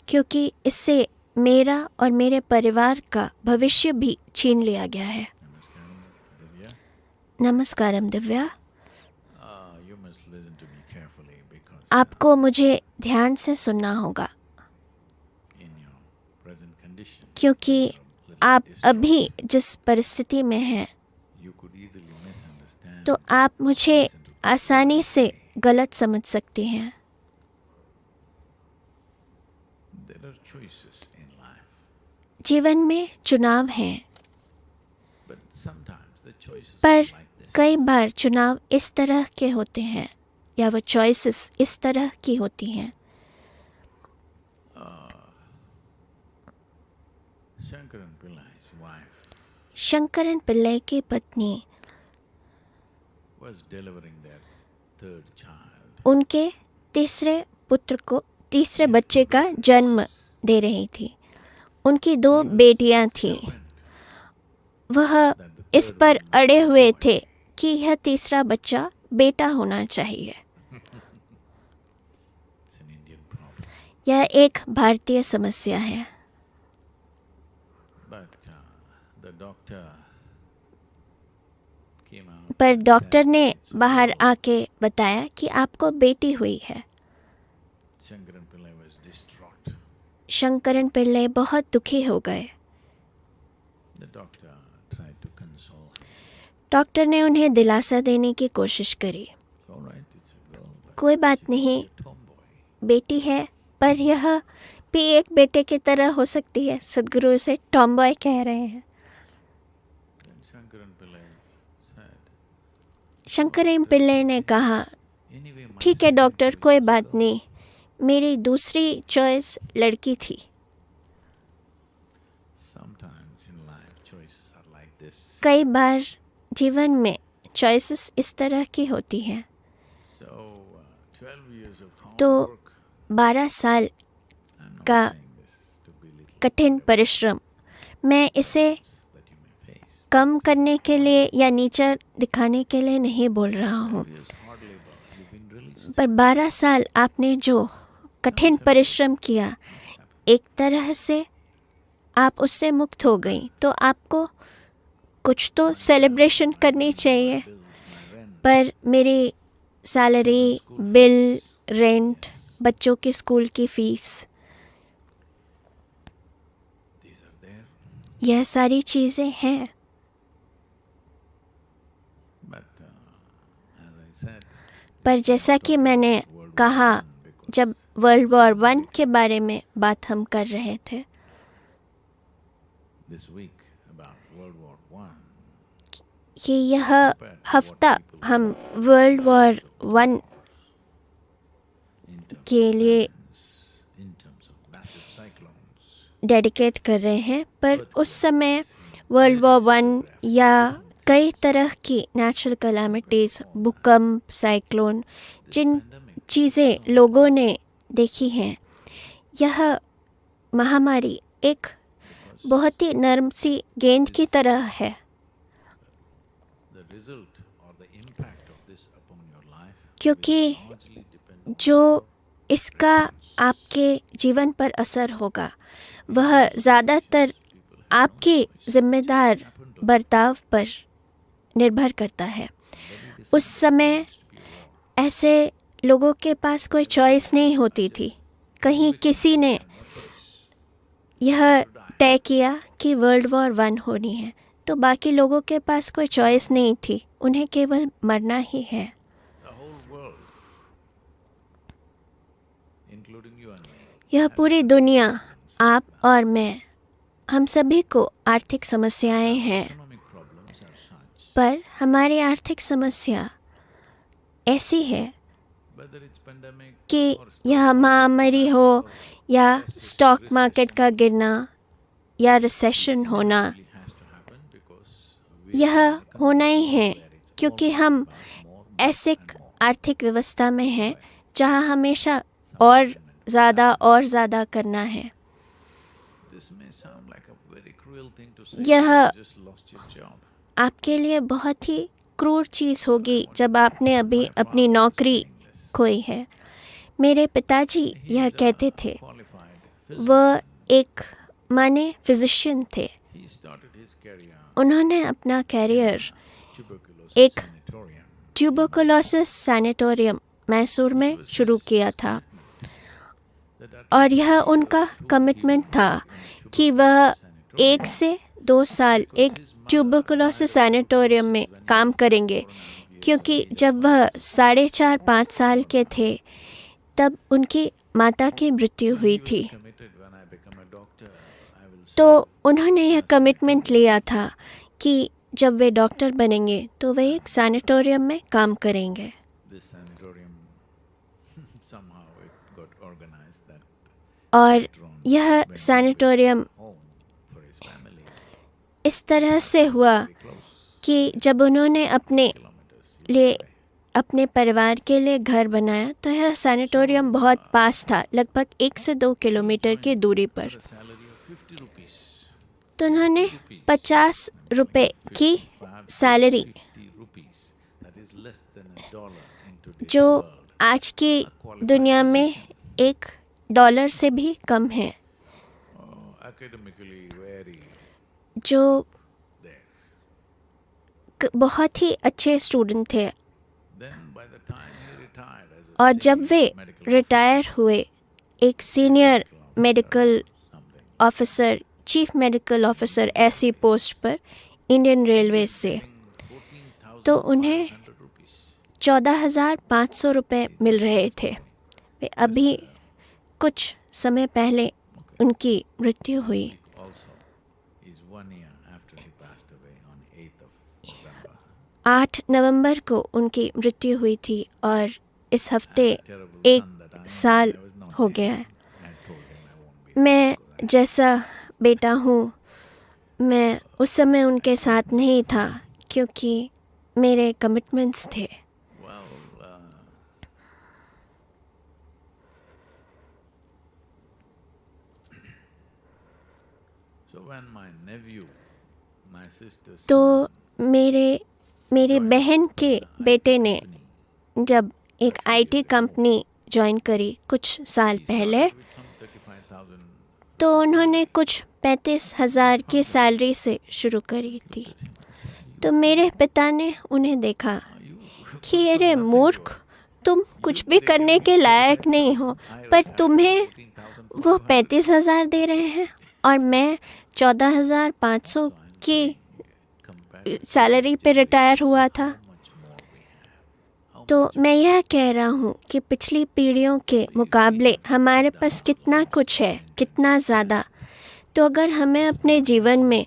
क्योंकि इससे मेरा और मेरे परिवार का भविष्य भी छीन लिया गया है। Divya, नमस्कारम Divya. you must listen to me carefully because आपको मुझे ध्यान से सुनना होगा in your present condition, क्योंकि आप अभी जिस परिस्थिति में हैं you could easily misunderstand. तो आप मुझे आसानी से गलत समझ सकती हैं। There are choices in life, जीवन में चुनाव हैं, but sometimes the choices पर are like this. कई बार चुनाव इस तरह के होते हैं या वो चॉइसेस इस तरह की होती हैं। Shankaran Pillai's wife Shankaran Pillai की पत्नी was delivering their third child. उनके तीसरे बच्चे का जन्म दे रही थी। उनकी 2 बेटियां थीं। वह इस पर अड़े हुए थे कि यह तीसरा बच्चा बेटा होना चाहिए। It's an Indian problem. यह एक भारतीय समस्या है। But the doctor came out. पर and डॉक्टर said, ने "It's बाहर girl." आके बताया कि आपको बेटी हुई है। Shankaran Pillai was distraught. Shankaran Pillai बहुत दुखी हो गए। The doctor tried to console him. Doctor ने उन्हें दिलासा देने की कोशिश करी। It's all right, it's a girl, but कोई बात नहीं, a tomboy. बेटी है, पर यह भी एक बेटे की तरह हो सकती है। सद्गुरु इसे टॉमबॉय कह रहे हैं। Then Shankaran Pillai said, Shankaran Pillai ने कहा, anyway, my ठीक है second डॉक्टर, choice कोई is बात girl." नहीं, मेरी दूसरी चॉइस लड़की थी। Sometimes in life choices are like this. कई बार जीवन में चॉइसेस इस तरह की होती हैं। So 12 years of hard तो work. 12 साल I'm not का saying this to belittle कठिन परिश्रम, मैं इसे that you may face. कम करने के लिए या नीचा दिखाने के लिए नहीं बोल रहा हूँ। 12 years hard labor, you've been released. पर 12 साल आपने जो कठिन परिश्रम किया, एक तरह से आप उससे मुक्त हो गई तो आपको कुछ तो सेलिब्रेशन करनी चाहिए। पर मेरी सैलरी, बिल, रेंट, बच्चों की स्कूल की फ़ीस, these are there. यह सारी चीज़ें हैं। But as I said, पर जैसा कि मैंने कहा, जब वर्ल्ड वॉर 1 के बारे में बात हम कर रहे थे, this week about World War I, कि यह हफ्ता हम वर्ल्ड वॉर 1 in terms के लिए in terms of massive cyclones, dedicate कर रहे हैं, पर उस समय वर्ल्ड वॉर 1 या कई तरह की नेचुरल कैलामिटीज़, भूकंप, साइक्लोन, जिन चीज़ें लोगों ने देखी हैं, यह महामारी एक बहुत ही नरम सी गेंद की तरह है। the result or the impact of this upon your life क्योंकि largely depend जो इसका आपके जीवन पर असर होगा वह ज़्यादातर आपके जिम्मेदार बर्ताव पर निर्भर करता है। उस समय ऐसे लोगों के पास कोई चॉइस नहीं होती थी। कहीं किसी ने यह तय किया कि वर्ल्ड वॉर 1 होनी है, तो बाकी लोगों के पास कोई चॉइस नहीं थी, उन्हें केवल मरना ही है। the whole world, including you and me, यह पूरी दुनिया, आप और मैं, हम सभी को आर्थिक समस्याएं हैं, economic problems as such, पर हमारी आर्थिक समस्या ऐसी है whether it's pandemic कि or यह महामारी हो या स्टॉक मार्केट का गिरना या रिसेशन होना, really has to happen because we यह होना ही है, क्योंकि हम ऐसे आर्थिक व्यवस्था में हैं जहां हमेशा और ज़्यादा करना है। this may sound like a very cruel thing to say, यह you just lost your job. आपके लिए बहुत ही क्रूर चीज़ होगी जब आपने अभी अपनी नौकरी खोई है। मेरे पिताजी यह कहते थे, Qualified, वह एक माने फिजिशियन थे। he started his career उन्होंने अपना कैरियर tuberculosis एक sanatorium. ट्यूबरकुलोसिस सैनिटोरियम मैसूर में शुरू किया था, और यह उनका कमिटमेंट था कि वह 1 से 2 साल एक ट्यूबरकुलोसिस सैनिटोरियम में काम करेंगे, क्योंकि जब वह 4.5 साल के थे तब उनकी माता की मृत्यु हुई थी। Committed when I become a doctor, I will तो उन्होंने यह कमिटमेंट लिया था कि जब वे डॉक्टर बनेंगे तो वे एक सैनिटोरियम में काम करेंगे। this sanatorium somehow it got organized that और यह sanatorium home for his family इस तरह से हुआ close कि जब उन्होंने अपने kilometers. लिए, अपने परिवार के लिए घर बनाया, तो यह सैनिटोरियम बहुत पास था, लगभग 1 से 2 किलोमीटर की दूरी पर। A salary of 50 rupees. तो उन्होंने 50 रुपए की salary, 50 rupees. That is less than $1 in today's जो world. आज की दुनिया में $1 से भी कम है, Academically very जो there. बहुत ही अच्छे स्टूडेंट थे। Then by the time he retired as a और जब वे senior medical रिटायर हुए, एक senior medical something, officer, chief medical officer ऐसी पोस्ट पर इंडियन रेलवे से, 14,500 तो उन्हें rupees. 14,500 रुपये मिल रहे थे। वे अभी कुछ समय पहले उनकी मृत्यु हुई। Also is 1 year after he passed away on 8th of November. 8 नवंबर को उनकी मृत्यु हुई थी, और इस हफ्ते Terrible 1 son that I am. साल I was not हो there. गया है। I told him I won't be मैं जैसा बेटा हूँ, मैं उस समय उनके साथ नहीं था क्योंकि मेरे कमिटमेंट्स थे। well. So when my nephew, my sister's तो son, मेरी बहन के बेटे ने जब एक आईटी कंपनी ज्वाइन करी कुछ साल पहले, with some 35,000 तो उन्होंने कुछ 35,000 की सैलरी से शुरू करी थी। तो मेरे पिता ने उन्हें देखा कि अरे मूर्ख, तुम कुछ भी करने के लायक नहीं हो, पर तुम्हें वो 35,000 दे रहे हैं और मैं 14,500 की सैलरी पे रिटायर हुआ था। तो मैं यह कह रहा हूँ कि पिछली पीढ़ियों के मुकाबले हमारे पास कितना कुछ है, कितना ज़्यादा। तो अगर हमें अपने जीवन में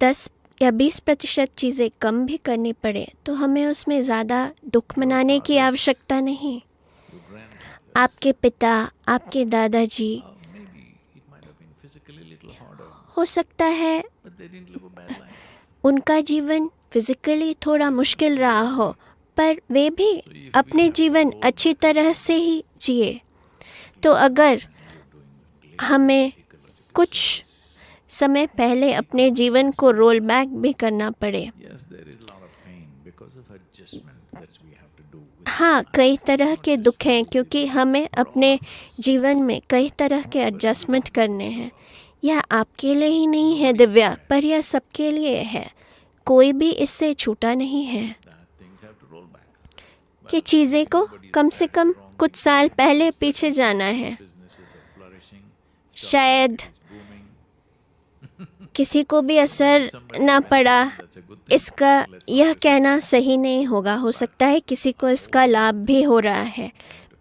10 या 20% चीज़ें कम भी करनी पड़े तो हमें उसमें ज़्यादा दुख मनाने की आवश्यकता नहीं। आपके पिता, आपके दादाजी, हो सकता है उनका जीवन फिजिकली थोड़ा मुश्किल रहा हो, पर वे भी अपने जीवन अच्छी तरह से ही जिए। तो अगर हमें कुछ समय पहले अपने जीवन को रोल बैक भी करना पड़े, हाँ, कई तरह के दुख हैं क्योंकि हमें अपने जीवन में कई तरह के एडजस्टमेंट करने हैं। यह आपके लिए ही नहीं है दिव्या, पर यह सबके लिए है। कोई भी इससे छूटा नहीं है कि चीज़ें को कम से कम कुछ साल पहले पीछे जाना है। शायद किसी को भी असर ना पड़ा, इसका यह कहना सही नहीं होगा। हो सकता है किसी को इसका लाभ भी हो रहा है,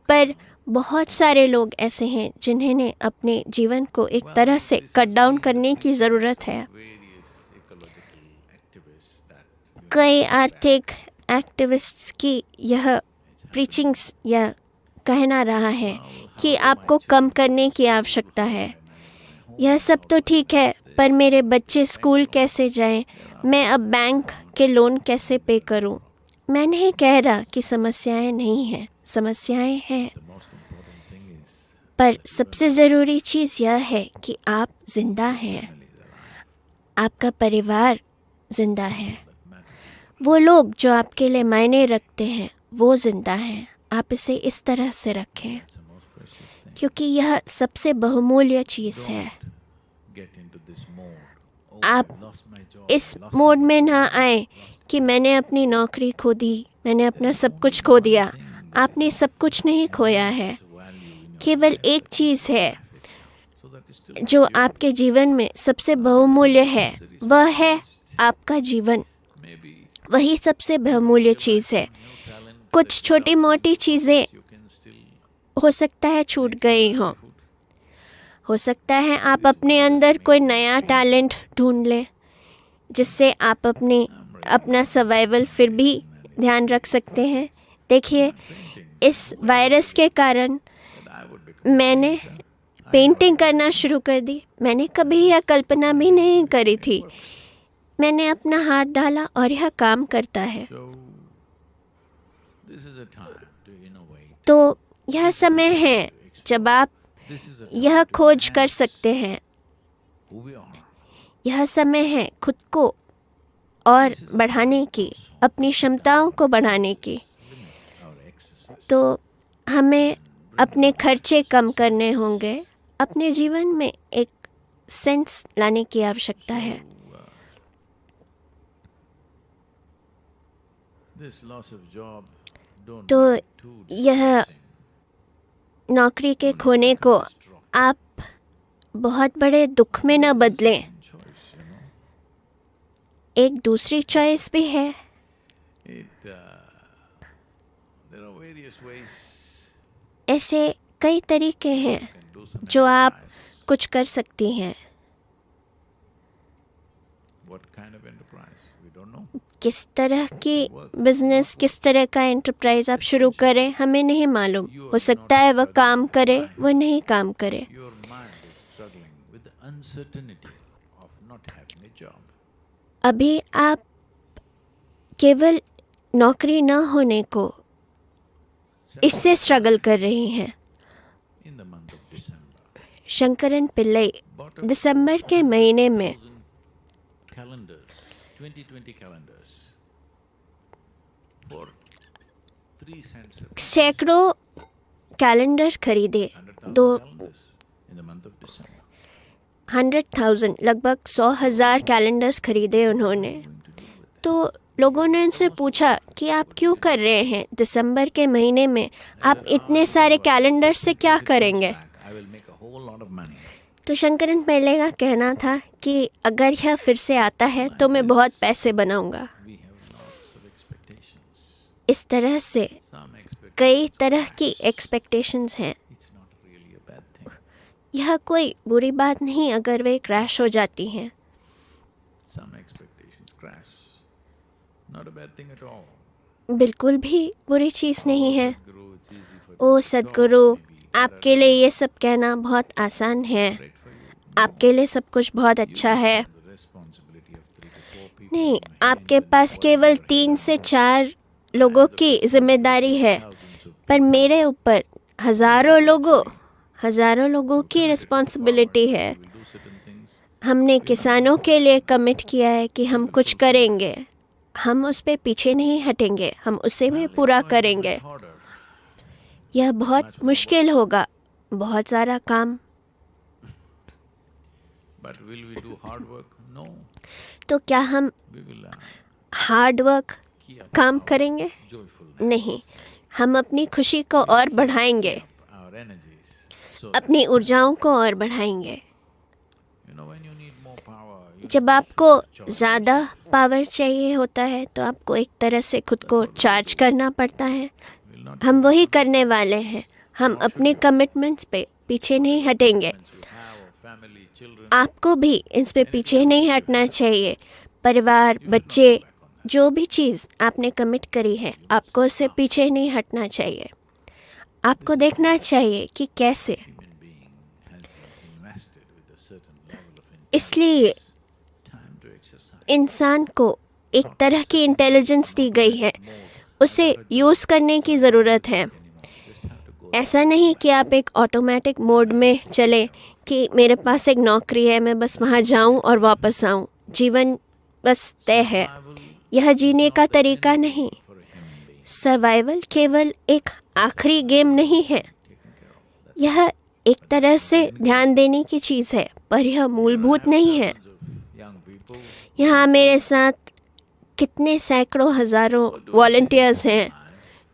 पर बहुत सारे लोग ऐसे हैं जिन्हें अपने जीवन को एक तरह से कट डाउन करने की ज़रूरत है। कई आर्थिक एक्टिविस्ट्स की यह प्रीचिंग्स यह कहना रहा है कि आपको कम करने की आवश्यकता है। यह सब तो ठीक है, पर मेरे बच्चे स्कूल कैसे जाएं? मैं अब बैंक के लोन कैसे पे करूं? मैं नहीं कह रहा कि समस्याएं नहीं हैं, समस्याएं हैं, पर सबसे ज़रूरी चीज़ यह है कि आप ज़िंदा हैं, आपका परिवार ज़िंदा है, वो लोग जो आपके लिए मायने रखते हैं वो ज़िंदा हैं। आप इसे इस तरह से रखें क्योंकि यह सबसे बहुमूल्य चीज़ है। आप इस मोड में ना आए कि मैंने अपनी नौकरी खो दी, मैंने अपना सब कुछ खो दिया। आपने सब कुछ नहीं खोया है। केवल एक चीज़ है जो आपके जीवन में सबसे बहुमूल्य है, वह है आपका जीवन। वही सबसे बहुमूल्य चीज़ है। कुछ छोटी मोटी चीज़ें हो सकता है छूट गई हों, हो सकता है आप अपने अंदर कोई नया टैलेंट ढूंढ लें जिससे आप अपना सर्वाइवल फिर भी ध्यान रख सकते हैं। देखिए, इस वायरस के कारण मैंने पेंटिंग करना शुरू कर दी। मैंने कभी यह कल्पना भी नहीं करी थी। मैंने अपना हाथ डाला और यह काम करता है। तो यह समय है जब आप यह खोज कर सकते हैं। यह समय है खुद को और बढ़ाने की, अपनी क्षमताओं को बढ़ाने की। तो हमें अपने खर्चे कम करने होंगे, अपने जीवन में एक सेंस लाने की आवश्यकता है। तो यह नौकरी के खोने को आप बहुत बड़े दुख में न बदलें। एक दूसरी चॉइस भी है। ऐसे कई तरीके हैं जो आप कुछ कर सकती हैं। किस तरह की बिजनेस, किस तरह का एंटरप्राइज आप शुरू करें, हमें नहीं मालूम। हो सकता है वह काम करे, वह नहीं काम करे। अभी आप केवल नौकरी न होने को इससे स्ट्रगल कर रही हैं। शंकरन पिल्लई दिसंबर के महीने में 2020 calendars for 3 cents. सैकड़ों कैलेंडर खरीदे 100,000 calendars in the month of December. 100,000 लगभग 100,000 कैलेंडर्स खरीदे उन्होंने। तो लोगों ने उनसे पूछा कि आप क्यों कर रहे हैं, दिसंबर के महीने में आप इतने सारे कैलेंडर से क्या करेंगे। I will make a whole lot of money. तो शंकरन पहले का कहना था कि अगर यह फिर से आता है तो मैं बहुत पैसे बनाऊंगा। We have lots of expectations. इस तरह से Some expect कई तरह की एक्सपेक्टेशंस हैं। it's not really a bad thing. यह कोई बुरी बात नहीं अगर वे क्रैश हो जाती हैं। Some expectations crash. Not a bad thing at all. बिल्कुल भी बुरी चीज़ नहीं है। Guru, it's easy for O you. सद्गुरु, आपके लिए ये सब कहना बहुत आसान है, Great for you. आपके लिए सब कुछ बहुत अच्छा है। The responsibility of 3 to 4 people. नहीं, आपके पास केवल 3 से 4 लोगों की जिम्मेदारी है, पर मेरे ऊपर हज़ारों लोगों की रिस्पॉन्सिबिलिटी है। We'll do certain things. हमने किसानों के लिए कमिट किया है कि हम कुछ करेंगे, हम उस पे पीछे नहीं हटेंगे, हम उसे भी पूरा करेंगे। It's harder. यह बहुत मुश्किल होगा, बहुत सारा काम। But will we do hard work? No. तो क्या हम We will hard work keep काम करेंगे? joyfulness, नहीं, हम अपनी खुशी को और बढ़ाएंगे, our energies. So, अपनी ऊर्जाओं को और बढ़ाएंगे। you know, when you need more power, you जब आपको ज़्यादा पावर चाहिए होता है तो आपको एक तरह से खुद को चार्ज करना पड़ता है। will not हम वही करने वाले हैं, हम अपने कमिटमेंट्स पे पीछे नहीं हटेंगे। you have a family, children. आपको भी इस पे पीछे नहीं हटना चाहिए। परिवार, बच्चे, जो भी चीज़ आपने कमिट करी है, आपको उससे पीछे नहीं हटना चाहिए। आपको देखना चाहिए कि कैसे। Human being has been invested with a certain level of इसलिए time to exercise. इंसान को एक तरह की इंटेलिजेंस दी गई है, उसे यूज़ करने की ज़रूरत है। Just have to go. ऐसा नहीं कि आप एक ऑटोमेटिक मोड में चले कि मेरे पास एक नौकरी है, मैं बस वहाँ जाऊँ और वापस आऊँ, जीवन बस तय है। यह जीने का तरीका नहीं। For a human being, survival केवल एक आखिरी गेम नहीं है, यह एक तरह से ध्यान देने की चीज़ है, पर यह मूलभूत नहीं है। young people, यहाँ मेरे साथ कितने सैकड़ों हज़ारों वॉलंटियर्स हैं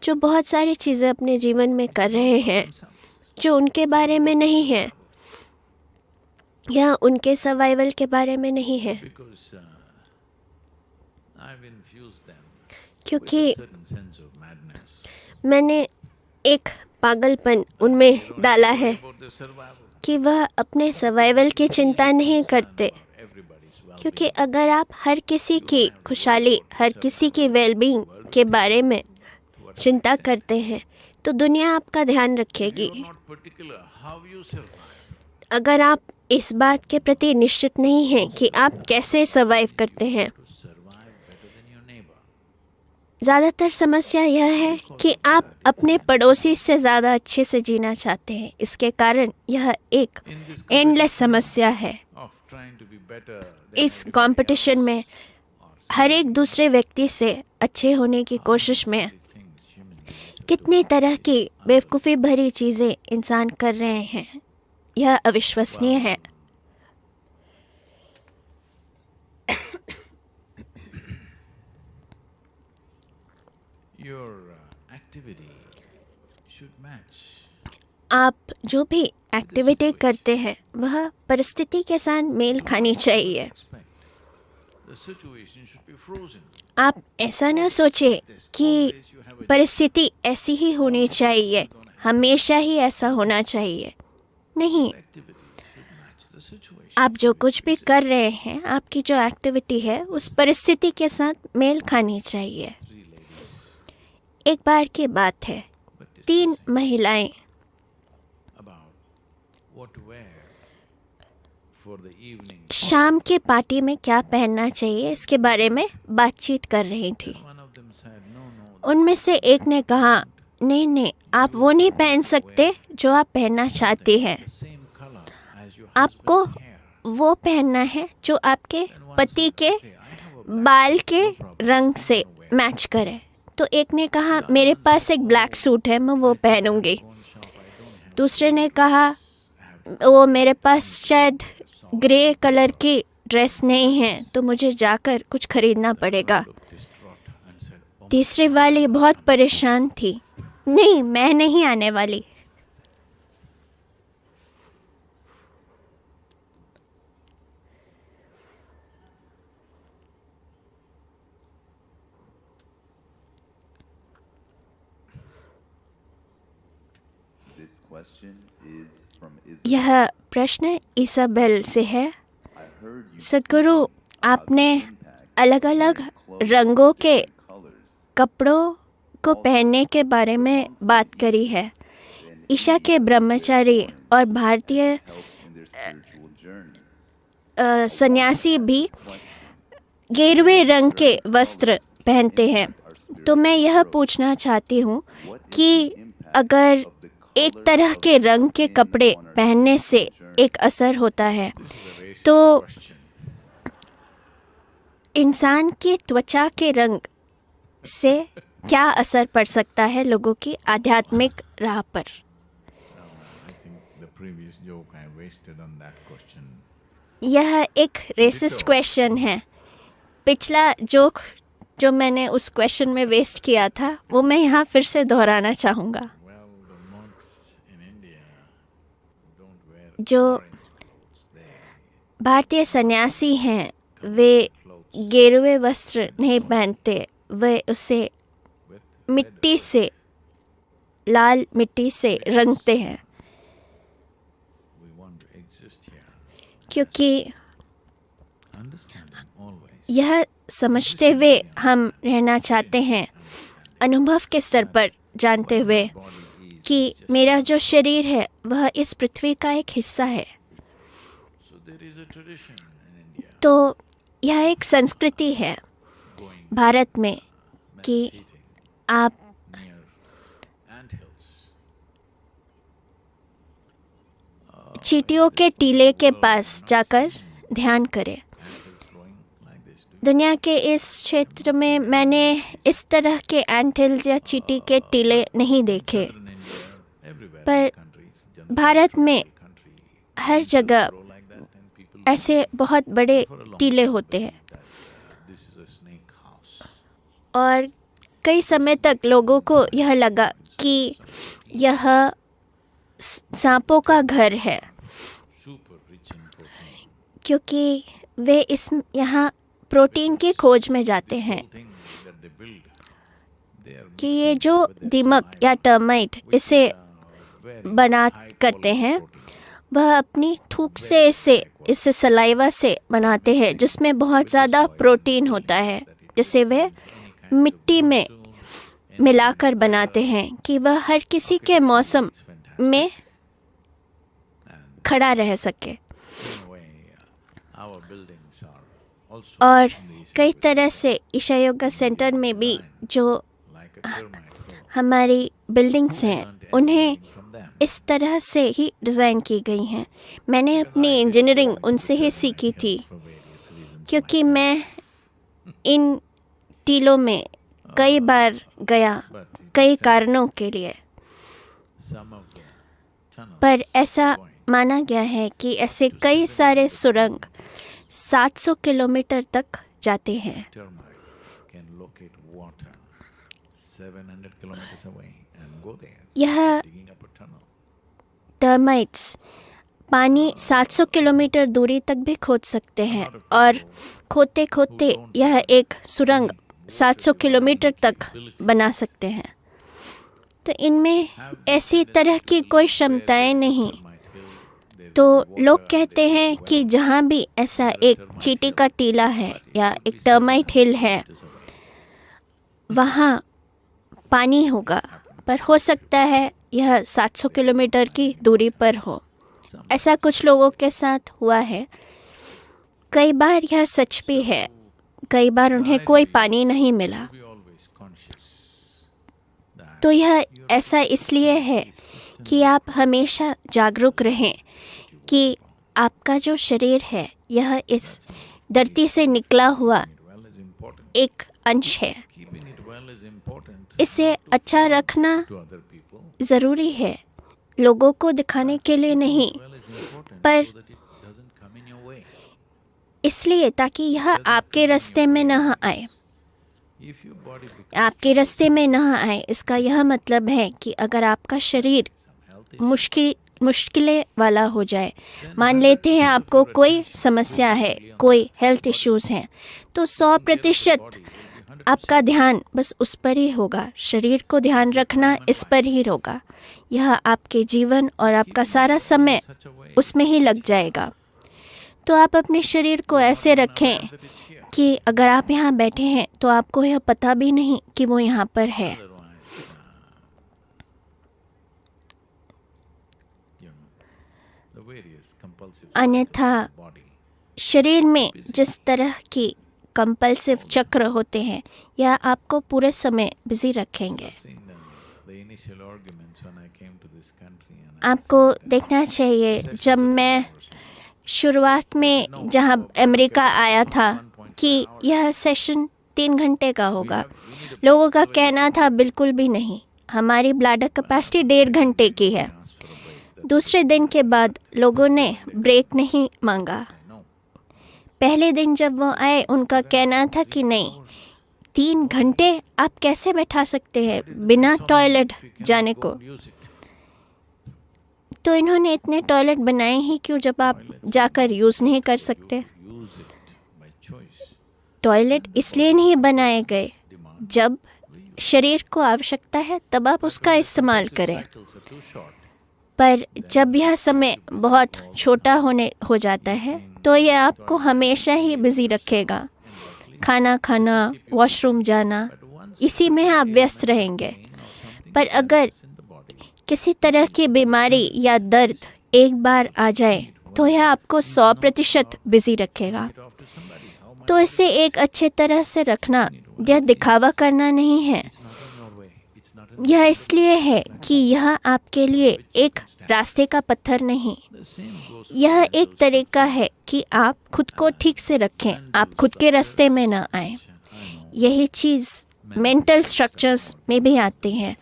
जो बहुत सारी चीज़ें अपने जीवन में कर रहे हैं जो उनके बारे में नहीं है या उनके सर्वाइवल के बारे में नहीं है, because I've infused them with क्योंकि a certain sense of madness. मैंने एक पागलपन उनमें डाला है About their survival, कि वह अपने सर्वाइवल की चिंता नहीं करते। everybody's well. क्योंकि अगर आप हर किसी की खुशहाली, हर किसी की वेलबींग के बारे में चिंता करते हैं तो दुनिया आपका ध्यान रखेगी। You're not particular how you survive. अगर आप इस बात के प्रति निश्चित नहीं हैं कि आप कैसे सर्वाइव करते हैं, To survive better than your neighbor. ज़्यादातर समस्या यह है कि आप अपने पड़ोसी से ज़्यादा अच्छे से जीना चाहते हैं। इसके कारण यह एक In this एंडलेस समस्या है। of trying to be better इस कंपटीशन में हर एक दूसरे व्यक्ति से अच्छे होने की कोशिश में things human beings कितनी तरह की बेवकूफ़ी भरी चीज़ें इंसान कर रहे हैं, यह अविश्वसनीय है। your activity should match. आप जो भी एक्टिविटी करते हैं वह परिस्थिति के साथ मेल खानी चाहिए। Expect. The situation should be frozen. आप ऐसा ना सोचें कि परिस्थिति ऐसी ही होनी चाहिए, हमेशा ही ऐसा होना चाहिए। नहीं, Activity should match the situation. आप जो कुछ भी कर रहे हैं, आपकी जो एक्टिविटी है उस परिस्थिति के साथ मेल खानी चाहिए। 3 ladies एक बार की बात है, but 3 महिलाएं about what to wear for the evening. शाम की पार्टी में क्या पहनना चाहिए इसके बारे में बातचीत कर रही थी। One of them said, no, उनमें से एक ने कहा, नहीं, आप वो नहीं पहन सकते जो आप पहनना चाहती हैं, the same color as your आपको husband's hair. वो पहनना है जो आपके And one पति said, के "Okay, I have a बाल के रंग से मैच करे। तो एक ने कहा, मेरे पास एक ब्लैक सूट है, मैं वो पहनूंगी। phone shop, I don't have दूसरे ने कहा, वो मेरे पास शायद ग्रे कलर की ड्रेस नहीं है तो मुझे जाकर कुछ खरीदना पड़ेगा। looked distraught and said, "Oh, तीसरी वाली बहुत परेशान थी। नहीं, मैं नहीं आने वाली। This question is from Isabel. यह प्रश्न इसाबेल से है। I heard you Sadhguru, speak about आपने the impact अलग-अलग of clothes रंगों with के different colors कपड़ों को पहनने के बारे में बात करी है। and ईशा के each ब्रह्मचारी is born और भारतीय helps in their spiritual journey. सन्यासी भी गेरुए रंग के वस्त्र पहनते हैं। तो मैं यह पूछना चाहती हूँ कि अगर एक तरह के रंग के कपड़े पहनने से एक असर होता है तो इंसान की त्वचा के रंग से क्या असर पड़ सकता है लोगों की आध्यात्मिक राह पर। I think the previous joke I wasted on that question. यह एक रेसिस्ट क्वेश्चन है। पिछला जोक जो मैंने उस क्वेश्चन में वेस्ट किया था वो मैं यहाँ फिर से दोहराना चाहूँगा। Well, the monks in India don't wear जो orange clothes. They भारतीय सन्यासी हैं वे गेरुए वस्त्र नहीं पहनते, वे उसे with मिट्टी से, लाल मिट्टी से रंगते हैं, we want to exist here. क्योंकि Understanding always. यह समझते हुए हम रहना चाहते हैं, अनुभव के स्तर पर जानते हुए Body is कि मेरा जो शरीर है वह इस पृथ्वी का एक हिस्सा है। so there is a tradition in India तो यह एक संस्कृति है going भारत में कि meditating आप near anthills. चींटियों के टीले के पास जाकर ध्यान करें। Anthills growing like this. Do दुनिया के इस क्षेत्र में मैंने इस तरह के एंटहिल्स या चींटी के टीले नहीं देखे, in India, everywhere पर in countries, generally भारत में country हर जगह grow like that, and people ऐसे बहुत बड़े टीले होते हैं that this is a snake house. और कई समय तक लोगों को यह लगा कि यह सांपों का घर है, Super rich in protein. क्योंकि वे इस यहाँ प्रोटीन की खोज में जाते हैं Whole thing that they build, they are कि ये जो दीमक या टर्माइट इसे very बना high करते quality हैं protein. वह अपनी थूक से इसे सलाइवा से बनाते हैं जिसमें बहुत ज़्यादा प्रोटीन होता है, जिसे वे मिट्टी में मिलाकर बनाते हैं कि वह हर किसी के मौसम में खड़ा रह सके। In a way, our buildings are also और in the कई तरह से ईशा योगा सेंटर में भी जो like a termite hole. हमारी बिल्डिंग्स हैं उन्हें From them. इस तरह से ही डिज़ाइन की गई हैं। मैंने अपनी इंजीनियरिंग उनसे ही सीखी थी, For various reasons. क्योंकि मैं इन टीलों में कई बार गया कई कारणों के लिए। Some of the tunnels पर ऐसा माना गया है कि ऐसे कई सारे सुरंग 700 किलोमीटर तक जाते हैं। termite can locate water 700 kilometers away and go there, यह digging up a tunnel. Termites पानी 700 किलोमीटर दूरी तक भी खोद सकते हैं और खोदते खोदते यह एक सुरंग 700 किलोमीटर तक बना सकते हैं। तो इनमें ऐसी तरह की कोई क्षमताएं नहीं। तो लोग कहते हैं कि जहाँ भी ऐसा एक चींटी का टीला है या एक टर्माइट हिल है वहाँ पानी होगा, पर हो सकता है यह 700 किलोमीटर की दूरी पर हो। ऐसा कुछ लोगों के साथ हुआ है। कई बार यह सच भी है, कई बार उन्हें कोई पानी नहीं मिला। Be always conscious that तो यह ऐसा इसलिए है कि आप हमेशा जागरूक रहें कि आपका जो शरीर है यह इस धरती से निकला हुआ well is important. एक अंश है। Keeping it well is important इसे अच्छा रखना to other people. ज़रूरी है, लोगों को दिखाने के लिए नहीं, Well is important पर so that it doesn't come in your way. इसलिए ताकि यह आपके रास्ते में न आए। If your body becomes आपके रास्ते में न आए इसका यह मतलब है कि अगर आपका शरीर health मुश्किलें वाला हो जाए, मान लेते हैं आपको कोई समस्या है, कोई हेल्थ इश्यूज़ हैं, तो 100% आपका ध्यान बस उस पर ही होगा, शरीर को ध्यान रखना इस पर ही होगा। यह आपके जीवन और आपका सारा समय such a way उसमें ही लग जाएगा। तो आप अपने शरीर को ऐसे रखें that it's here. कि अगर आप यहाँ बैठे हैं तो आपको यह पता भी नहीं कि वो यहाँ पर है। Otherwise, the various compulsive अन्यथा cycles of the body. शरीर में जिस तरह की कंपल्सिव चक्र होते हैं यह आपको पूरे समय बिजी रखेंगे। Seen the initial arguments when I came to this country and I आपको देखना चाहिए जब मैं शुरुआत में जहाँ अमेरिका आया था कि यह सेशन 3 घंटे का होगा, लोगों का कहना था बिल्कुल भी नहीं, हमारी ब्लैडर कैपेसिटी 1.5 घंटे की है। asked for a break. दूसरे दिन के बाद लोगों ने ब्रेक नहीं मांगा। No, पहले दिन जब वो आए उनका कहना था कि नहीं, 3 घंटे आप कैसे बैठा सकते हैं बिना टॉयलेट जाने को। use it. तो इन्होंने इतने टॉयलेट बनाए ही क्यों जब आप जाकर यूज़ नहीं कर सकते। Use it by choice. Toilet इसलिए नहीं बनाए गए, Demand. जब शरीर को आवश्यकता है तब आप उसका इस्तेमाल करें। Cycles are too short. पर जब यह समय बहुत छोटा हो जाता है तो यह आपको हमेशा ही बिजी रखेगा। खाना खाना, वॉशरूम जाना, इसी में आप व्यस्त रहेंगे। पर अगर In the body. किसी तरह की बीमारी या दर्द एक बार आ जाए तो यह आपको 100% बिजी रखेगा। After somebody, how much तो इसे एक अच्छे तरह से रखना यह दिखावा करना नहीं है, it's not in your way. It's not in यह इसलिए है कि यह आपके लिए एक रास्ते का पत्थर नहीं, the same goes. यह एक तरीका है कि आप खुद को ठीक से रखें, आप खुद के रास्ते में न आए। I know, यही चीज़ मेंटल स्ट्रक्चर्स में भी आती है।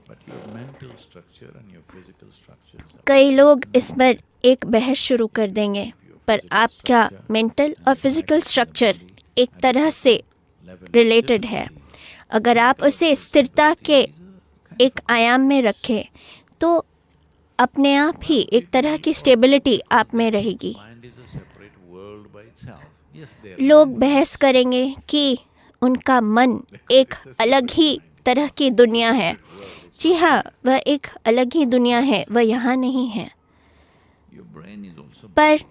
but your mental structure and your physical structure is कई लोग इस पर एक बहस शुरू कर देंगे, पर आपका मेंटल और फिजिकल स्ट्रक्चर एक तरह से रिलेटेड है। अगर आप उसे स्थिरता के एक आयाम में रखें तो अपने आप ही एक तरह की स्टेबिलिटी आप में रहेगी। mind is a separate world by itself. Yes, there लोग बहस करेंगे कि उनका मन एक अलग ही तरह की दुनिया है। जी हाँ, वह एक अलग ही दुनिया है, वह यहाँ नहीं है। your brain is also पर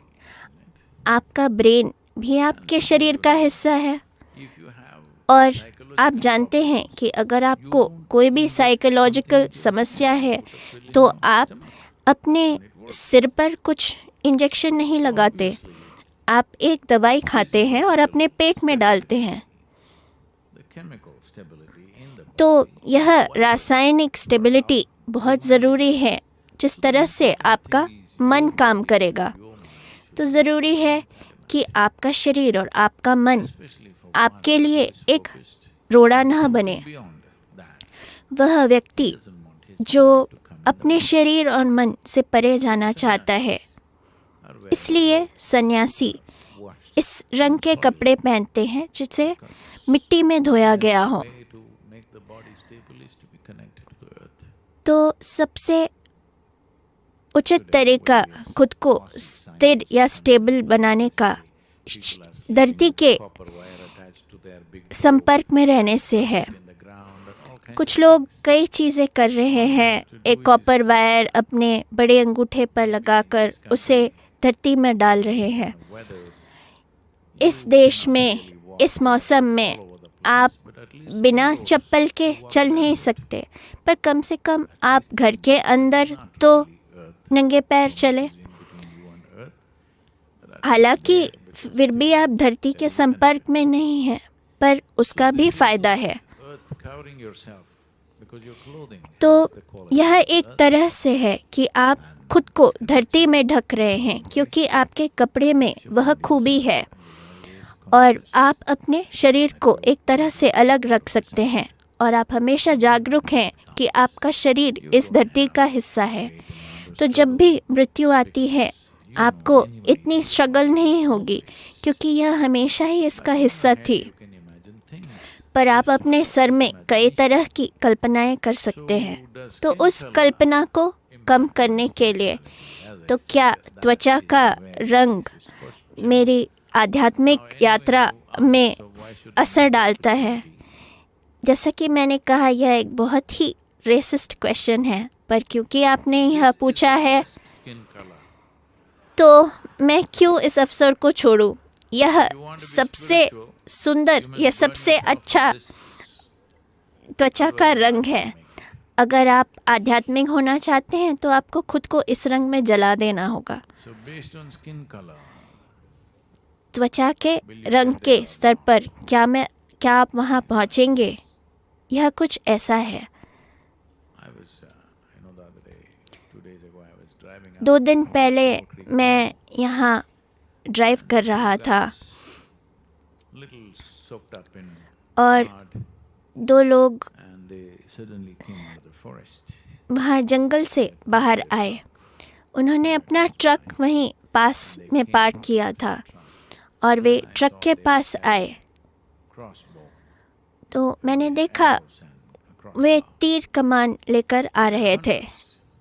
आपका ब्रेन भी आपके शरीर का हिस्सा है। if you have और आप जानते हैं कि अगर आपको कोई भी साइकोलॉजिकल समस्या है तो आप अपने सिर पर कुछ इंजेक्शन नहीं लगाते, आप एक दवाई खाते हैं और अपने पेट में डालते हैं। the chemical stability in the तो यह रासायनिक स्टेबिलिटी बहुत ज़रूरी है। जिस तरह से आपका मन काम करेगा, तो ज़रूरी है कि आपका शरीर और आपका मन especially for आपके लिए एक रोड़ा न बने। beyond that वह व्यक्ति doesn't want his जो अपने शरीर और मन से परे जाना चाहता है, or where इसलिए सन्यासी washed इस रंग के कपड़े पहनते हैं जिसे मिट्टी में धोया गया हो। way to make the body stable is to be connected to the earth. तो सबसे उचित तरीका खुद को स्थिर या स्टेबल बनाने का धरती के Copper wire attached to their big संपर्क में रहने से है। in the ground and all kinds कुछ लोग कई चीज़ें कर रहे हैं, एक कॉपर वायर अपने बड़े अंगूठे पर लगाकर उसे धरती में डाल रहे हैं। of weather. इस देश में, इस मौसम में आप बिना चप्पल के चल नहीं सकते, पर कम से कम आप घर के अंदर तो नंगे पैर चले। हालांकि फिर भी आप धरती के संपर्क में नहीं हैं, पर उसका भी फायदा है। Earth covering yourself because your clothing तो has the quality यह of एक earth. तरह से है कि आप खुद को धरती में ढक रहे हैं, क्योंकि आपके कपड़े में वह खूबी है और आप अपने शरीर को एक तरह से अलग रख सकते हैं। और आप हमेशा जागरूक हैं कि आपका शरीर इस धरती का हिस्सा है। तो जब भी मृत्यु आती है आपको इतनी स्ट्रगल नहीं होगी, क्योंकि यह हमेशा ही इसका हिस्सा थी। You can imagine things. पर आप अपने सर में कई तरह की कल्पनाएं कर सकते हैं। तो उस कल्पना को कम करने के लिए, तो क्या त्वचा का रंग मेरी आध्यात्मिक यात्रा में असर डालता है? जैसा कि मैंने कहा, यह एक बहुत ही रेसिस्ट क्वेश्चन है, पर क्योंकि आपने यह पूछा है Skin color. तो मैं क्यों इस अवसर को छोड़ूं? यह सबसे सुंदर, यह सबसे अच्छा त्वचा का रंग है। अगर आप आध्यात्मिक होना चाहते हैं तो आपको खुद को इस रंग में जला देना होगा। So based on skin color, त्वचा के रंग के स्तर पर क्या आप वहाँ पहुँचेंगे? यह कुछ ऐसा है। I was, the other day, 2 days ago, I was driving up. 2 दिन पहले मैं यहाँ ड्राइव कर रहा था Little soaked up in और mud, 2 लोग and they suddenly came out of the forest. वहाँ जंगल से बाहर आए। उन्होंने अपना ट्रक वहीं पास में पार्क किया था और वे ट्रक के पास आए। Crossbow, तो मैंने देखा arrows and a वे तीर कमान लेकर आ रहे थे।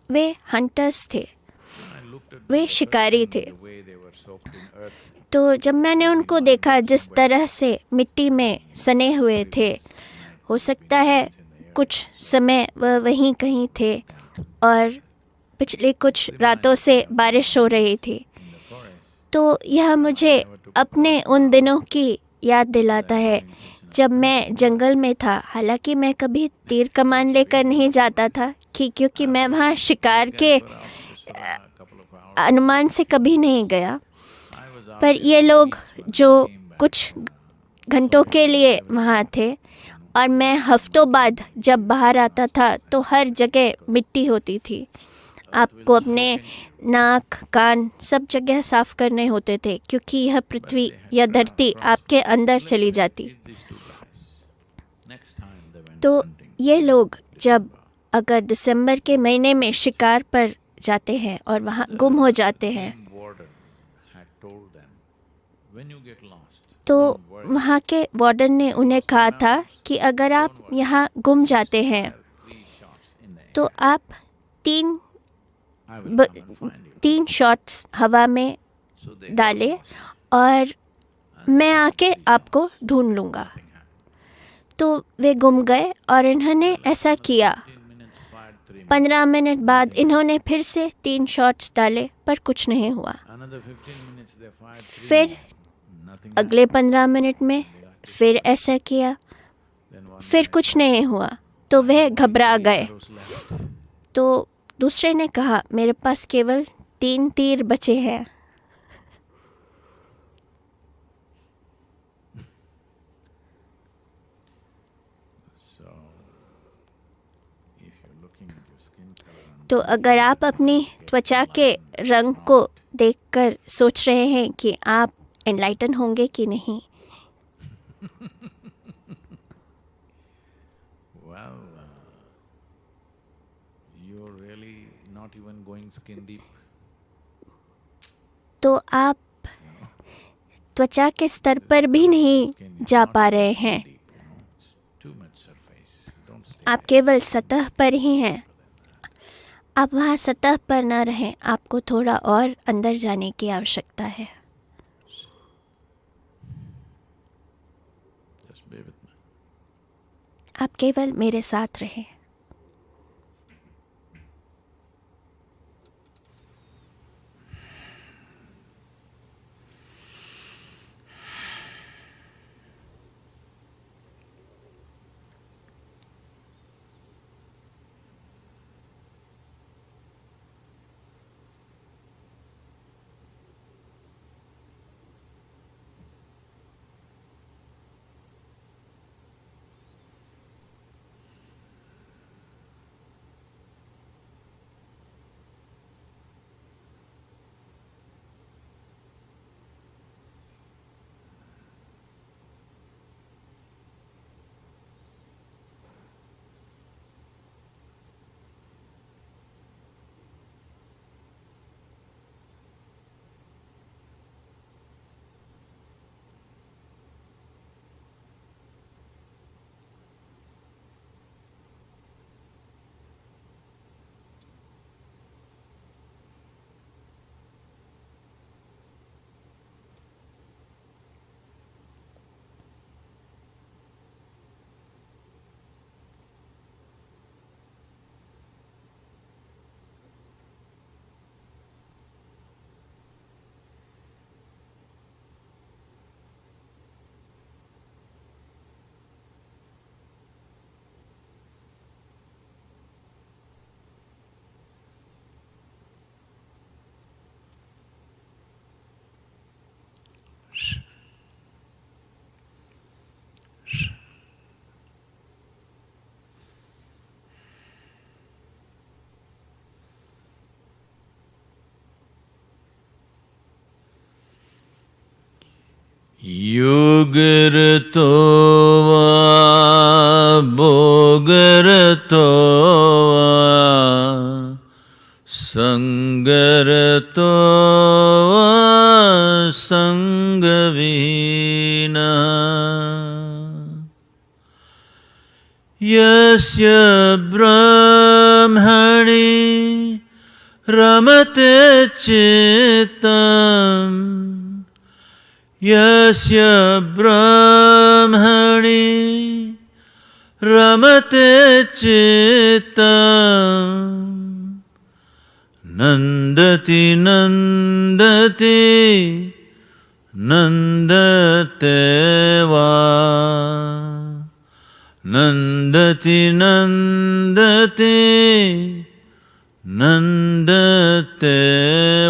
वे हंटर्स थे, I looked at वे शिकारी थे। the way they were soaked in earth. तो जब मैंने उनको देखा जिस तरह से मिट्टी में सने हुए थे, हो सकता है कुछ समय वह वहीं कहीं थे और पिछले कुछ रातों से बारिश हो रही थी। तो यह मुझे अपने उन दिनों की याद दिलाता है जब मैं जंगल में था। हालांकि मैं कभी तीर कमान लेकर नहीं जाता था क्योंकि मैं वहाँ शिकार के अनुमान से कभी नहीं गया। पर ये लोग जो कुछ घंटों के लिए वहाँ थे और मैं हफ्तों बाद जब बाहर आता था तो हर जगह मिट्टी होती थी। आपको अपने नाक, कान सब जगह साफ करने होते थे क्योंकि यह पृथ्वी या धरती आपके अंदर चली जाती। Next time they went तो hunting. ये लोग जब अगर दिसंबर के महीने में शिकार पर जाते हैं और वहाँ गुम हो जाते हैं, Game warden had told them, when you get lost, तो don't worry. वहाँ के वार्डन ने उन्हें कहा था कि अगर आप यहाँ गुम जाते हैं 3 shots in the air. तो आप 3 I will come and find you. 3 shots हवा में So they got डाले lost. और मैं आके आपको ढूंढ लूँगा। तो वे गुम गए और इन्होंने ऐसा किया। 15 minutes fired 3 minutes. 15 मिनट बाद इन्होंने फिर से 3 शॉट्स डाले पर कुछ नहीं हुआ। Another 15 minutes they fired 3 फिर more. Nothing अगले 15 मिनट में फिर ऐसा किया, happened. Then one फिर कुछ नहीं हुआ। तो वह घबरा गए। arrows left. तो दूसरे ने कहा, मेरे पास केवल 3 तीर बचे हैं। So, if you're looking at your skin color and तो अगर आप अपनी त्वचा के रंग को देखकर सोच रहे हैं कि आप एनलाइटन होंगे कि नहीं, well, you're really not even going skin deep. तो आप त्वचा के स्तर पर भी नहीं जा पा रहे हैं। Deep, it's too much surface. Don't stay. आप केवल सतह पर ही हैं। आप वहाँ सतह पर न रहें, आपको थोड़ा और अंदर जाने की आवश्यकता है। Just be with me. आप केवल मेरे साथ रहें। युगरतो वा भोगरतो वा संगरतो वा संगविहीनः यस्य ब्रह्मणि रमते चित्तम् यस्य ब्रह्मणि रमते चित्तम् नन्दति नन्दति नन्दते वा नन्दति नन्दति नन्दते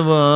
वा